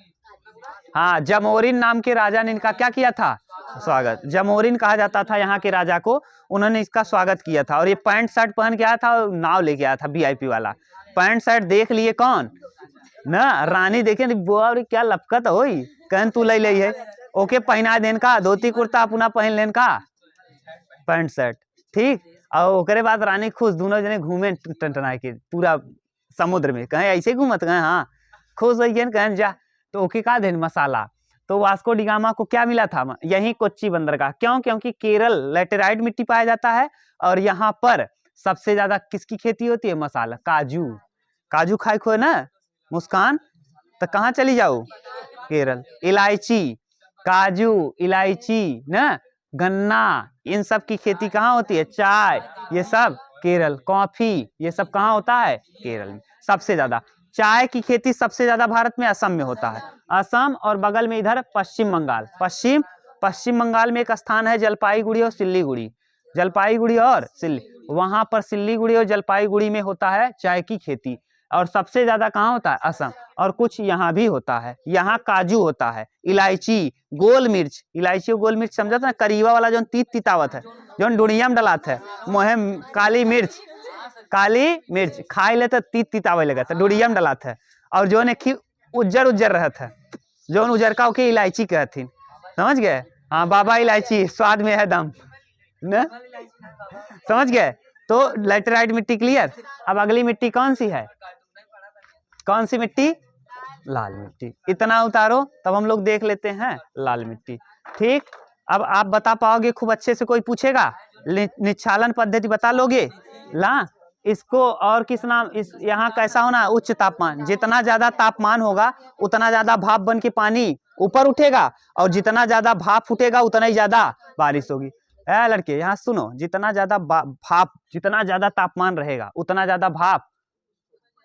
हाँ, जमोरिन नाम के राजा ने इनका क्या किया था, स्वागत, जमोरिन कहा जाता था यहाँ के राजा को, उन्होंने इसका स्वागत किया था, और ये पैंट शर्ट पहन के आया था, नाव लेके आया था वीआईपी वाला, पैंट शर्ट देख लिए कौन ना, रानी देखे बुआ क्या लपकत हो, कहन तू ले है, ओके पहना देन का, धोती कुर्ता अपना पहन लेन का, पैंट शर्ट, ठीक, और ओकरे बाद रानी खुश, दोनों जने घूमे टनटना के पूरा समुद्र में, कहे ऐसे घूमत, कहे हाँ खुश हो गए, कहें जा, तो ओके का देन मसाला, तो वास्को डी गामा को क्या मिला था, यही कोच्चि बंदरगाह, क्यों, क्योंकि केरल लैटेराइट मिट्टी पाया जाता है, और यहाँ पर सबसे ज्यादा किसकी खेती होती है, मसाला, काजू, काजू खाए खो ना मुस्कान, तो कहाँ चली जाओ, केरल, इलायची, काजू, इलायची ना, गन्ना, इन सब की खेती कहाँ होती है, चाय, ये सब केरल, कॉफी, ये सब कहाँ होता है, केरल में सबसे ज्यादा, चाय की खेती सबसे ज्यादा भारत में असम में होता है, असम, और बगल में इधर पश्चिम बंगाल, पश्चिम बंगाल में एक स्थान है जलपाईगुड़ी और सिल्लीगुड़ी, जलपाईगुड़ी और सिल्ली, वहां पर सिल्लीगुड़ी और जलपाईगुड़ी में होता है चाय की खेती, और सबसे ज्यादा कहाँ होता है, असम, और कुछ यहाँ भी होता है, यहाँ काजू होता है, इलायची, गोल मिर्च, इलायची और गोल मिर्च समझा था, करीवा वाला जो तीत तितावत है, जो डुनिया में डलात है, मोहे काली मिर्च खाए ले तो तीत तितावे लगा था, डुडिया में डलात है, और जो ने उज्जर उज्जर रहत है, जो उजर का ओके इलायची कहथिन, समझ गए, हाँ बाबा इलायची स्वाद में है दम न, समझ गए, तो लैटेराइट मिट्टी क्लियर। अब अगली मिट्टी कौन सी है, कौन सी मिट्टी, लाल मिट्टी, इतना उतारो तब हम लोग देख लेते हैं लाल मिट्टी, ठीक, अब आप बता पाओगे खूब अच्छे से, कोई पूछेगा निच्छालन पद्धति बता लोगे, ला इसको, और किस नाम, इस यहाँ कैसा होना, उच्च तापमान, जितना ज्यादा तापमान होगा उतना ज्यादा भाप बन के पानी ऊपर उठेगा, और जितना ज्यादा भाप उठेगा उतना ही ज्यादा बारिश होगी, लड़के यहाँ सुनो, जितना ज्यादा भाप, जितना ज्यादा तापमान रहेगा उतना ज्यादा भाप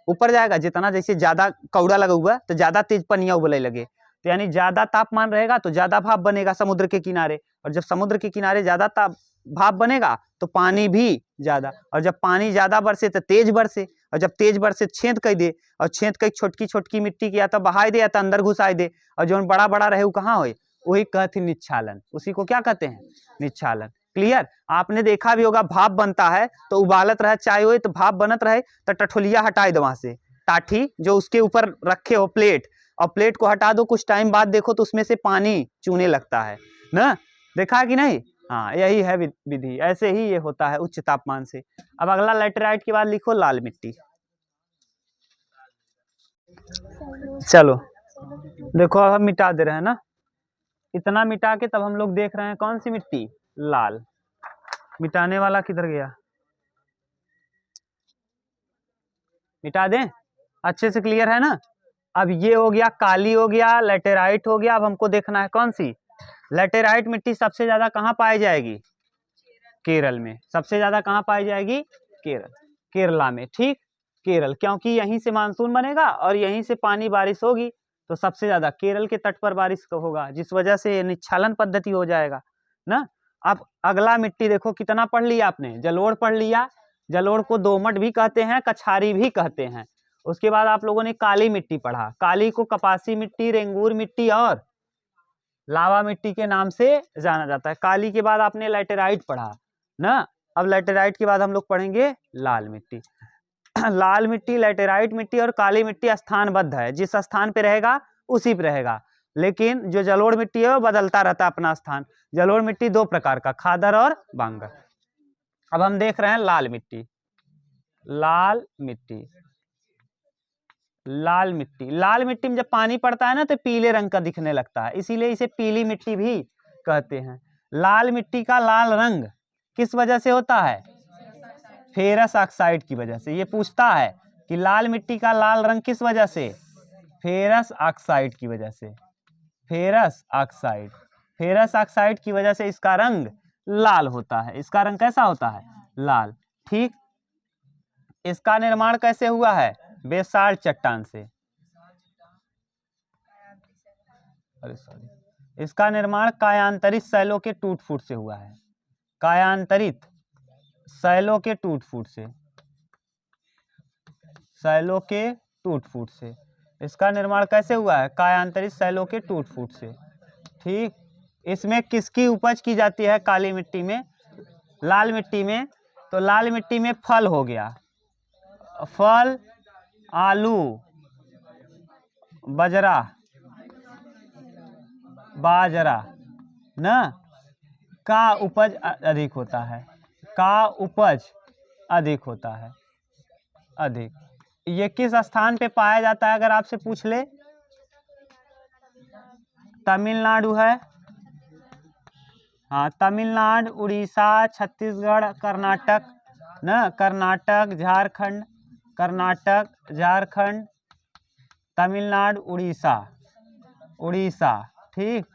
ऊपर जाएगा, जितना जैसे ज्यादा कौड़ा लगा हुआ तो ज्यादा तेज पनिया उबलने लगे, तो यानी ज्यादा तापमान रहेगा तो ज्यादा भाप बनेगा समुद्र के किनारे, और जब समुद्र के किनारे ज्यादा भाप बनेगा तो पानी भी ज्यादा, और जब पानी ज्यादा बरसे तो तेज बरसे, और जब तेज बरसे छेद कर दे, और छेद कर छोटकी छोटकी मिट्टी की या तो बहाई दे या तो अंदर घुसाई दे, और जो बड़ा बड़ा रहे वो कहाँ हो, वही कहते निच्छालन, उसी को क्या कहते हैं, निच्छालन, क्लियर। आपने देखा भी होगा भाप बनता है तो उबालत रहे चाय हो तो भाप बनत रहे तो टठोलिया हटाए दो वहां से, टाठी जो उसके ऊपर रखे हो प्लेट, और प्लेट को हटा दो, कुछ टाइम बाद देखो तो उसमें से पानी चूने लगता है ना, देखा कि नहीं, हाँ यही है विधि, ऐसे ही ये होता है उच्च तापमान से। अब अगला लैटेराइट के बाद लिखो लाल मिट्टी, चलो देखो अब हम मिटा दे रहे हैं ना, इतना मिटा के तब हम लोग देख रहे हैं कौन सी मिट्टी, लाल, मिटाने वाला किधर गया, मिटा दें, अच्छे से क्लियर है ना। अब ये हो गया काली, हो गया लेटेराइट, हो गया। अब हमको देखना है कौन सी लेटेराइट मिट्टी सबसे ज्यादा कहाँ पाई जाएगी, केरल में। सबसे ज्यादा कहाँ पाई जाएगी, केरल, केरला में, ठीक। केरल, क्योंकि यहीं से मानसून बनेगा और यहीं से पानी बारिश होगी, तो सबसे ज्यादा केरल के तट पर बारिश होगा, जिस वजह से निच्छालन पद्धति हो जाएगा ना। अब अगला मिट्टी देखो, कितना पढ़ लिया आपने, जलोढ़ पढ़ लिया। जलोढ़ को दोमट भी कहते हैं, कछारी भी कहते हैं। उसके बाद आप लोगों ने काली मिट्टी पढ़ा। काली को कपासी मिट्टी, रेंगूर मिट्टी और लावा मिट्टी के नाम से जाना जाता है। काली के बाद आपने लेटेराइट पढ़ा ना। अब लेटेराइट के बाद हम लोग पढ़ेंगे लाल मिट्टी। लाल मिट्टी, लेटेराइट मिट्टी और काली मिट्टी स्थानबद्ध है, जिस स्थान पे रहेगा उसी पे रहेगा। लेकिन जो जलोढ़ मिट्टी है वो बदलता रहता है अपना स्थान। जलोढ़ मिट्टी दो प्रकार का, खादर और बांगर। अब हम देख रहे हैं लाल मिट्टी। लाल मिट्टी, लाल मिट्टी, लाल मिट्टी में जब पानी पड़ता है ना तो पीले रंग का दिखने लगता है, इसीलिए इसे पीली मिट्टी भी कहते हैं। लाल मिट्टी का लाल रंग किस वजह से होता है, फेरस ऑक्साइड की वजह से। ये पूछता है कि लाल मिट्टी का लाल रंग किस वजह से, फेरस ऑक्साइड की वजह से। फेरस ऑक्साइड, फेरस ऑक्साइड की वजह से इसका रंग लाल होता है। इसका रंग कैसा होता है, लाल, ठीक। इसका निर्माण कैसे हुआ है, बेसाल्ट चट्टान से। अरे सॉरी, इसका निर्माण कायांतरित शैलों के टूट फूट से हुआ है। कायांतरित शैलों के टूट फूट से, शैलों के टूट फूट से। इसका निर्माण कैसे हुआ है, कायांतरित शैलों के टूट फूट से, ठीक। इसमें किसकी उपज की जाती है, काली मिट्टी में, लाल मिट्टी में। तो लाल मिट्टी में फल हो गया, फल, आलू, बाजरा, बाजरा ना, का उपज अधिक होता है, का उपज अधिक होता है, अधिक। ये किस स्थान पे पाया जाता है, अगर आपसे पूछ ले, तमिलनाडु है, हाँ, तमिलनाडु, उड़ीसा, छत्तीसगढ़, कर्नाटक ना, कर्नाटक, झारखंड, कर्नाटक, झारखंड, तमिलनाडु, उड़ीसा, उड़ीसा, ठीक।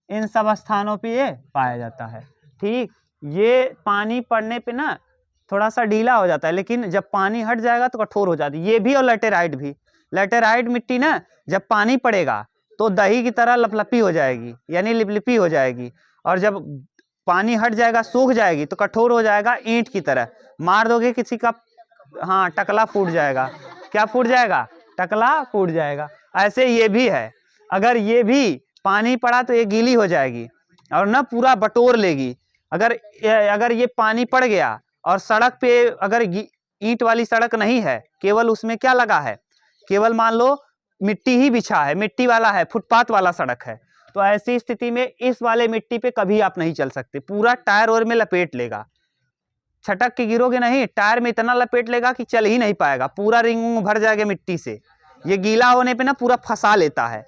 इन सब स्थानों पे ये पाया जाता है, ठीक। ये पानी पड़ने पे ना थोड़ा सा ढीला हो जाता है, लेकिन जब पानी हट जाएगा तो कठोर हो जाती है। ये भी और लेटेराइट भी। लेटेराइट मिट्टी ना जब पानी पड़ेगा तो दही की तरह लपलपी हो जाएगी, यानी लिपलिपी हो जाएगी, और जब पानी हट जाएगा, सूख जाएगी, तो कठोर हो जाएगा, ईंट की तरह। मार दोगे किसी का, हाँ, टकला फूट जाएगा। क्या फूट जाएगा, टकला फूट जाएगा। ऐसे ये भी है, अगर ये भी पानी पड़ा तो ये गीली हो जाएगी और ना पूरा बटोर लेगी। अगर ये पानी पड़ गया और सड़क पे अगर ईंट वाली सड़क नहीं है, केवल उसमें क्या लगा है, केवल मान लो मिट्टी ही बिछा है, मिट्टी वाला है, फुटपाथ वाला सड़क है, तो ऐसी स्थिति में इस वाले मिट्टी पे कभी आप नहीं चल सकते, पूरा टायर और में लपेट लेगा। छटक के गिरोगे नहीं, टायर में इतना लपेट लेगा कि चल ही नहीं पाएगा, पूरा रिंग भर जाएगा मिट्टी से। ये गीला होने पे ना पूरा फंसा लेता है।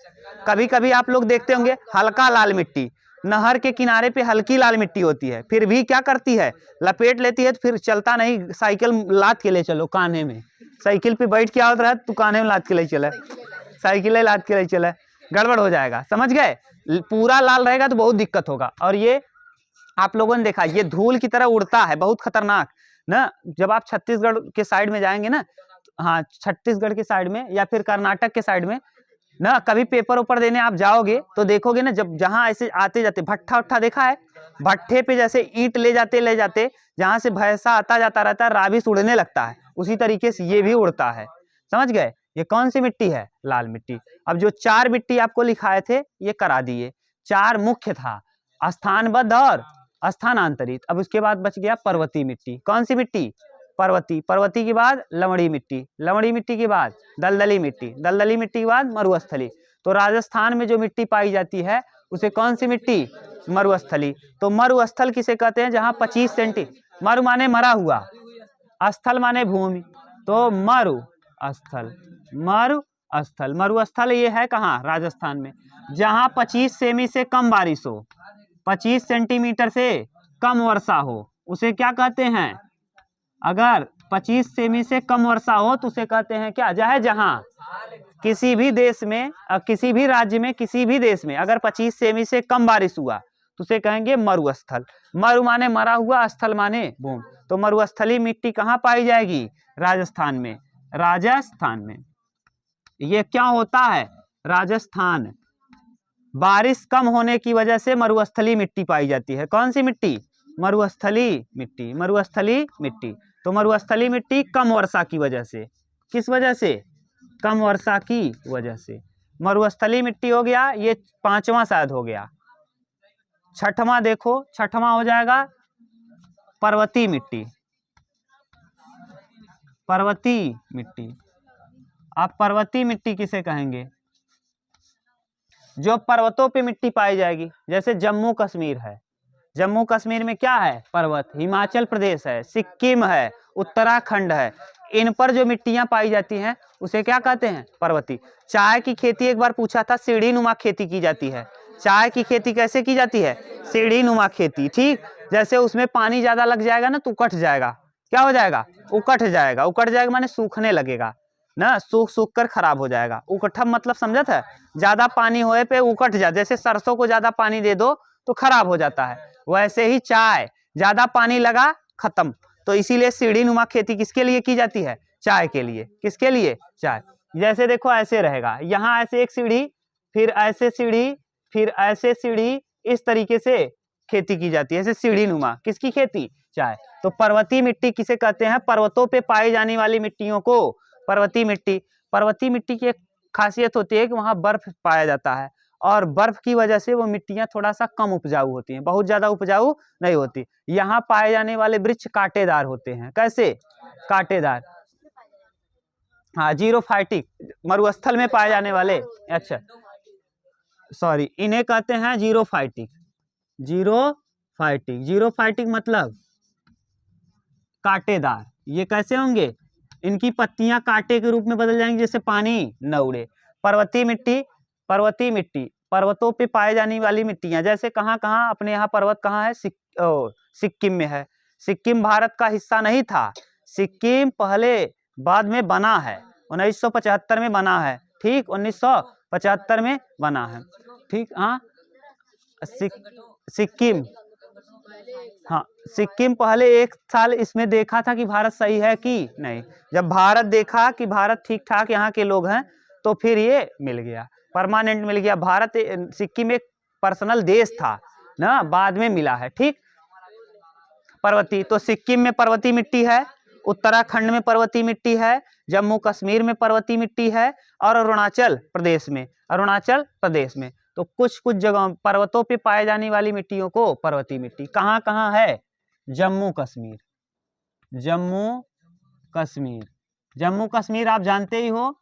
कभी कभी आप लोग देखते होंगे हल्का लाल मिट्टी, नहर के किनारे पे हल्की लाल मिट्टी होती है, फिर भी क्या करती है, लपेट लेती है, तो फिर चलता नहीं। साइकिल लाद के ले चलो कान्हे में, साइकिल पे बैठ के आओ रहा तू कान्हे में लाद के ले चला, साइकिल लाद के ले चला, गड़बड़ हो जाएगा, समझ गए। पूरा लाल रहेगा तो बहुत दिक्कत होगा। और ये आप लोगों ने देखा, ये धूल की तरह उड़ता है, बहुत खतरनाक ना। जब आप छत्तीसगढ़ के साइड में जाएंगे ना, हाँ, छत्तीसगढ़ के साइड में या फिर कर्नाटक के साइड में ना, कभी पेपर ऊपर देने आप जाओगे तो देखोगे ना, जब जहां ऐसे आते जाते भट्ठा उट्ठा देखा है, भट्ठे पे जैसे ईंट ले जाते जहां से भैंसा आता जाता रहता है, राबिस उड़ने लगता है, उसी तरीके से ये भी उड़ता है, समझ गए। ये कौन सी मिट्टी है, लाल मिट्टी। अब जो 4 मिट्टी आपको लिखाए थे ये करा दिए। 4 मुख्य था, स्थानबद्ध और स्थानांतरित। अब उसके बाद बच गया पर्वतीय मिट्टी। कौन सी मिट्टी, पर्वतीय। पर्वतीय के बाद लवणी मिट्टी, लवणी मिट्टी के बाद दलदली मिट्टी, दलदली मिट्टी के बाद मरुस्थली। तो राजस्थान में जो मिट्टी पाई जाती है उसे कौन सी मिट्टी, मरुस्थली। तो मरुस्थल किसे कहते हैं, जहां 25 सेंटी, मरु माने मरा हुआ, स्थल माने भूमि, तो मरु स्थल, मरु स्थल। मरुस्थल ये है कहाँ, राजस्थान में, जहां 25 सेमी से कम बारिश हो, 25 सेंटीमीटर से कम वर्षा हो, उसे क्या कहते हैं। अगर 25 सेमी से कम वर्षा हो तो उसे कहते हैं क्या, चाहे जहां किसी भी देश में, किसी भी राज्य में, किसी भी देश में अगर 25 सेमी से कम बारिश हुआ तो उसे कहेंगे मरुस्थल। मरु माने मरा हुआ, स्थल माने भूमि। तो मरुस्थलीय मिट्टी कहाँ पाई जाएगी, राजस्थान में। राजस्थान में ये क्या होता है, राजस्थान। बारिश कम होने की वजह से मरुस्थलीय मिट्टी पाई जाती है। कौन सी मिट्टी, मरुस्थलीय मिट्टी। मरुस्थलीय मिट्टी, तो मरुस्थलीय मिट्टी कम वर्षा की वजह से, किस वजह से, कम वर्षा की वजह से मरुस्थलीय मिट्टी हो गया। ये पांचवा शायद हो गया। छठवां देखो, छठवां हो जाएगा पर्वतीय मिट्टी। पर्वतीय मिट्टी, आप पर्वतीय मिट्टी किसे कहेंगे, जो पर्वतों पे मिट्टी पाई जाएगी। जैसे जम्मू कश्मीर है, जम्मू कश्मीर में क्या है, पर्वत। हिमाचल प्रदेश है, सिक्किम है, उत्तराखंड है, इन पर जो मिट्टियां पाई जाती हैं उसे क्या कहते हैं, पर्वतीय। चाय की खेती एक बार पूछा था, सीढ़ी नुमा खेती की जाती है। चाय की खेती कैसे की जाती है, सीढ़ी नुमा खेती। ठीक, जैसे उसमें पानी ज्यादा लग जाएगा ना तो उकट जाएगा। क्या हो जाएगा, उकट जाएगा। उकट जाएगा माने सूखने लगेगा ना, सूख सूख कर खराब हो जाएगा। उकठम मतलब समझा था, ज्यादा पानी होए पे उकट जा, जैसे सरसों को ज्यादा पानी दे दो तो खराब हो जाता है, वैसे ही चाय ज्यादा पानी लगा खत्म। तो इसीलिए सीढ़ी नुमा खेती किसके लिए की जाती है, चाय के लिए। किसके लिए, चाय। जैसे देखो ऐसे रहेगा, यहाँ ऐसे एक सीढ़ी, फिर ऐसे सीढ़ी, फिर ऐसे सीढ़ी, इस तरीके से खेती की जाती है, ऐसे सीढ़ी नुमा। किसकी खेती, चाय। तो पर्वतीय मिट्टी किसे कहते हैं, पर्वतों पे पाई जाने वाली मिट्टियों को पर्वतीय मिट्टी। पर्वतीय मिट्टी की एक खासियत होती है कि वहां बर्फ पाया जाता है, और बर्फ की वजह से वो मिट्टियां थोड़ा सा कम उपजाऊ होती हैं, बहुत ज्यादा उपजाऊ नहीं होती। यहाँ पाए जाने वाले वृक्ष कांटेदार होते हैं। कैसे, कांटेदार। हाँ, जीरोफाइटिक, मरुस्थल में पाए जाने वाले, अच्छा सॉरी, इन्हें कहते हैं जीरोफाइटिक। जीरोफाइटिक, जीरोफाइटिक मतलब कांटेदार। ये कैसे होंगे, इनकी पत्तियां कांटे के रूप में बदल जाएंगी, जैसे पानी न उड़े। पर्वतीय मिट्टी, पर्वतीय मिट्टी पर्वतों पे पाए जाने वाली मिट्टियां। जैसे कहाँ कहाँ अपने यहाँ पर्वत कहाँ है, सिक्किम में है। सिक्किम भारत का हिस्सा नहीं था, सिक्किम पहले बाद में बना है, 1975 में बना है। ठीक, 1975 में बना है। ठीक, हाँ सिक्किम, हाँ सिक्किम पहले एक साल इसमें देखा था कि भारत सही है कि नहीं। जब भारत देखा कि भारत ठीक ठाक यहाँ के लोग हैं तो फिर ये मिल गया, परमानेंट मिल गया। भारत, सिक्किम एक पर्सनल देश था ना, बाद में मिला है। ठीक, पर्वतीय, तो सिक्किम में पर्वतीय मिट्टी है, उत्तराखंड में पर्वतीय मिट्टी है, जम्मू कश्मीर में पर्वतीय मिट्टी है, और अरुणाचल प्रदेश में, अरुणाचल प्रदेश में। तो कुछ कुछ जगहों पर्वतों पे पाए जाने वाली मिट्टियों को पर्वतीय मिट्टी। कहाँ कहाँ है, जम्मू कश्मीर, जम्मू कश्मीर, जम्मू कश्मीर आप जानते ही हो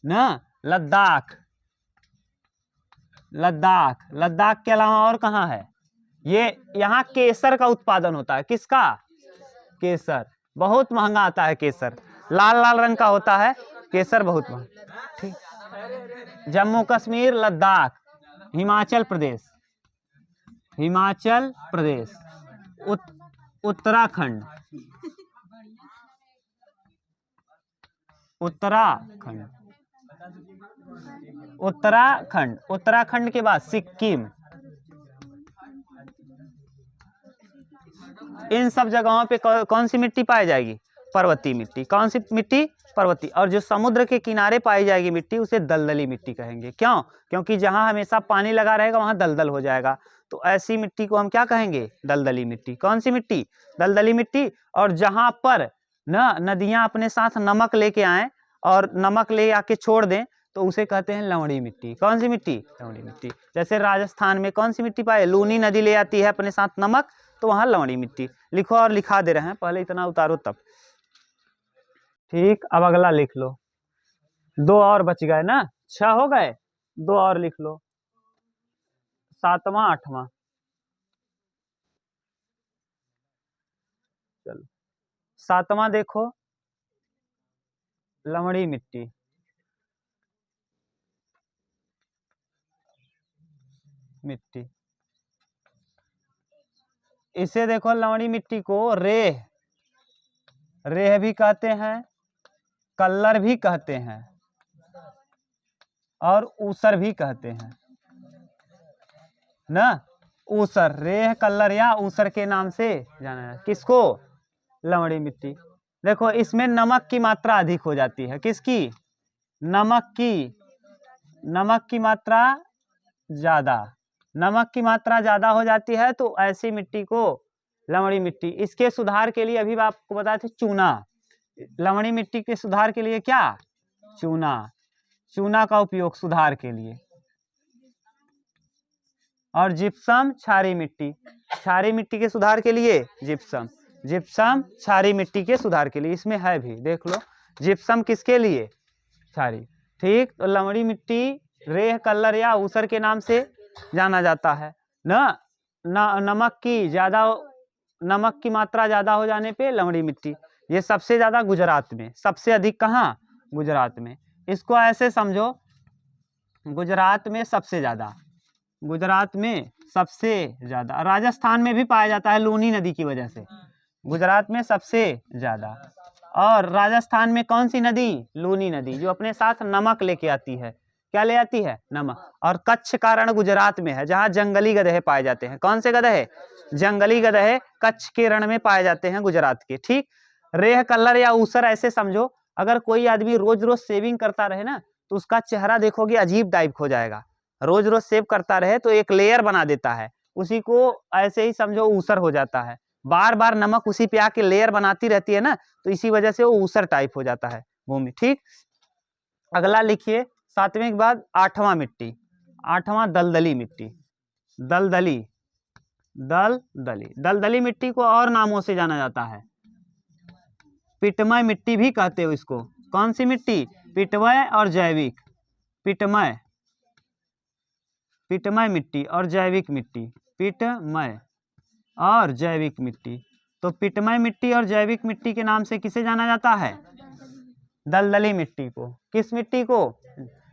ना। लद्दाख, लद्दाख, लद्दाख के अलावा और कहाँ है, ये यहाँ केसर का उत्पादन होता है। किसका, केसर, बहुत महंगा आता है केसर, लाल लाल रंग का होता है केसर, बहुत महंगा। ठीक, जम्मू कश्मीर, लद्दाख, हिमाचल प्रदेश, हिमाचल प्रदेश, उत्तराखंड, उत्तराखंड, उत्तराखंड, उत्तराखंड के बाद सिक्किम। इन सब जगहों पे कौन सी मिट्टी पाई जाएगी, पर्वतीय मिट्टी। कौन सी मिट्टी, पर्वतीय। और जो समुद्र के किनारे पाई जाएगी मिट्टी उसे दलदली मिट्टी कहेंगे। क्यों, क्योंकि जहां हमेशा पानी लगा रहेगा वहां दलदल हो जाएगा, तो ऐसी मिट्टी को हम क्या कहेंगे, दलदली मिट्टी। कौन सी मिट्टी, दलदली मिट्टी। और जहां पर न नदियां अपने साथ नमक लेके आए और नमक ले आके छोड़ दें तो उसे कहते हैं लवणी मिट्टी। कौन सी मिट्टी, लवणी मिट्टी। जैसे राजस्थान में कौन सी मिट्टी पाए, लूनी नदी ले आती है अपने साथ नमक, तो वहां लवणी मिट्टी। लिखो, और लिखा दे रहे हैं, पहले इतना उतारो तब। ठीक, अब अगला लिख लो। 2 और बच गए ना, 6 हो गए, 2 और लिख लो, 7वां 8वां। चलो 7वां देखो, लवणी मिट्टी, मिट्टी। इसे देखो, लवणी मिट्टी को रेह, रेह भी कहते हैं, कल्लर भी कहते हैं और ऊसर भी कहते हैं ना। ऊसर, रेह, कल्लर या ऊसर के नाम से जाना है किसको? लवणी मिट्टी। देखो इसमें नमक की मात्रा अधिक हो जाती है। किसकी? नमक की मात्रा ज्यादा। नमक की मात्रा ज्यादा हो जाती है तो ऐसी मिट्टी को लवणी मिट्टी। इसके सुधार के लिए अभी आपको बताए थे चूना। लवणी मिट्टी के सुधार के लिए क्या? चूना। चूना का उपयोग सुधार के लिए। और जिप्सम, क्षारीय मिट्टी। क्षारीय मिट्टी के सुधार के लिए जिप्सम। जिप्सम क्षारीय मिट्टी के सुधार के लिए। इसमें है भी, देख लो। जिप्सम किसके लिए? क्षारीय। ठीक, तो लवणी मिट्टी रेह, कल्लर या ऊसर के नाम से जाना जाता है ना। नमक की मात्रा ज्यादा हो जाने पे लवणी मिट्टी। ये सबसे ज्यादा गुजरात में, सबसे अधिक कहाँ? गुजरात में। इसको ऐसे समझो, गुजरात में सबसे ज्यादा, गुजरात में सबसे ज्यादा। राजस्थान में भी पाया जाता है लूनी नदी की वजह से। गुजरात में सबसे ज्यादा। और राजस्थान में कौन सी नदी? लूनी नदी, जो अपने साथ नमक लेके आती है। क्या ले आती है? नमक। और कच्छ का रण गुजरात में है, जहाँ जंगली गधे पाए जाते हैं। कौन से गधे? जंगली गधे कच्छ के रण में पाए जाते हैं गुजरात के। ठीक, रेह, कल्लर या ऊसर ऐसे समझो, अगर कोई आदमी रोज रोज सेविंग करता रहे ना तो उसका चेहरा देखोगे अजीब टाइप हो जाएगा। रोज रोज सेव करता रहे तो एक लेयर बना देता है, उसी को ऐसे ही समझो ऊसर हो जाता है। बार बार नमक उसी पे आके लेयर बनाती रहती है ना, तो इसी वजह से वो ऊसर टाइप हो जाता है भूमि। ठीक, अगला लिखिए, 7वें के बाद 8वां मिट्टी। 8वां दलदली मिट्टी। दलदली, दलदली मिट्टी को और नामों से जाना जाता है। पिटमय मिट्टी भी कहते हो इसको। कौन सी मिट्टी? पिटमय और जैविक। पिटमय मिट्टी और जैविक मिट्टी। पिटमय और जैविक मिट्टी। तो पिटमय मिट्टी और जैविक मिट्टी के नाम से किसे जाना जाता है? दलदली मिट्टी को। किस मिट्टी को?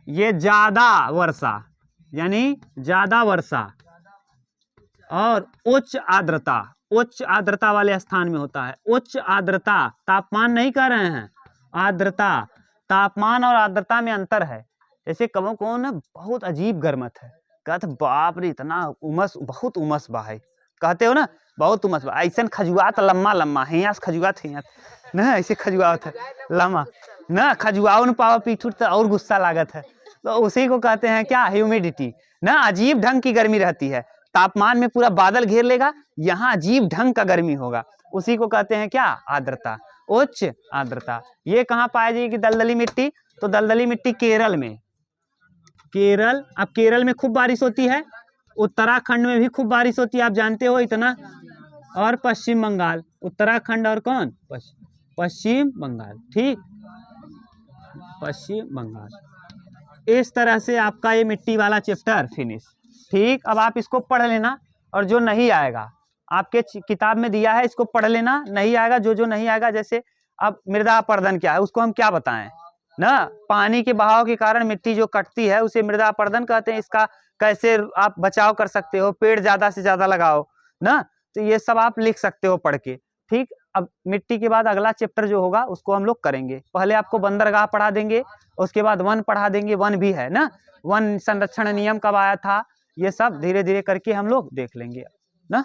ये ज्यादा वर्षा, यानी ज्यादा वर्षा और उच्च आर्द्रता वाले स्थान में होता है। उच्च आर्द्रता, तापमान नहीं कह रहे हैं, आर्द्रता। तापमान और आर्द्रता में अंतर है। जैसे कबो कौन बहुत अजीब गर्मत है, कहते बाप रे इतना उमस, बहुत उमस बा है, कहते हो ना बहुत उमस बा। ऐसा खजुआत लम्मा हियाँ से खजुआत हियाँ ना, ऐसे खजुआत है लम्मा ना, खजुआओ न पावा पीठू तो और गुस्सा लागत है। तो उसी को कहते हैं क्या? ह्यूमिडिटी ना। अजीब ढंग की गर्मी रहती है, तापमान में पूरा बादल घेर लेगा, यहाँ अजीब ढंग का गर्मी होगा, उसी को कहते हैं क्या? आर्द्रता, उच्च आर्द्रता। ये कहाँ पाई जाएगी दलदली मिट्टी? तो दलदली मिट्टी केरल में। केरल, अब केरल में खूब बारिश होती है, उत्तराखंड में भी खूब बारिश होती है, आप जानते हो इतना। और पश्चिम बंगाल, उत्तराखंड और कौन? पश्चिम बंगाल। ठीक, पश्चिम बंगाल। इस तरह से आपका ये मिट्टी वाला चैप्टर फिनिश। ठीक, अब आप इसको पढ़ लेना, और जो नहीं आएगा आपके किताब में दिया है इसको पढ़ लेना। नहीं आएगा, जो नहीं आएगा, जैसे अब मृदा अपरदन क्या है उसको हम क्या बताएं ना। पानी के बहाव के कारण मिट्टी जो कटती है उसे मृदा अपरदन कहते हैं। इसका कैसे आप बचाव कर सकते हो? पेड़ ज्यादा से ज्यादा लगाओ ना, तो ये सब आप लिख सकते हो पढ़ के। ठीक, अब मिट्टी के बाद अगला चैप्टर जो होगा उसको हम लोग करेंगे। पहले आपको बंदरगाह पढ़ा देंगे, उसके बाद वन पढ़ा देंगे। वन भी है ना, वन संरक्षण नियम कब आया था, ये सब धीरे धीरे करके हम लोग देख लेंगे ना।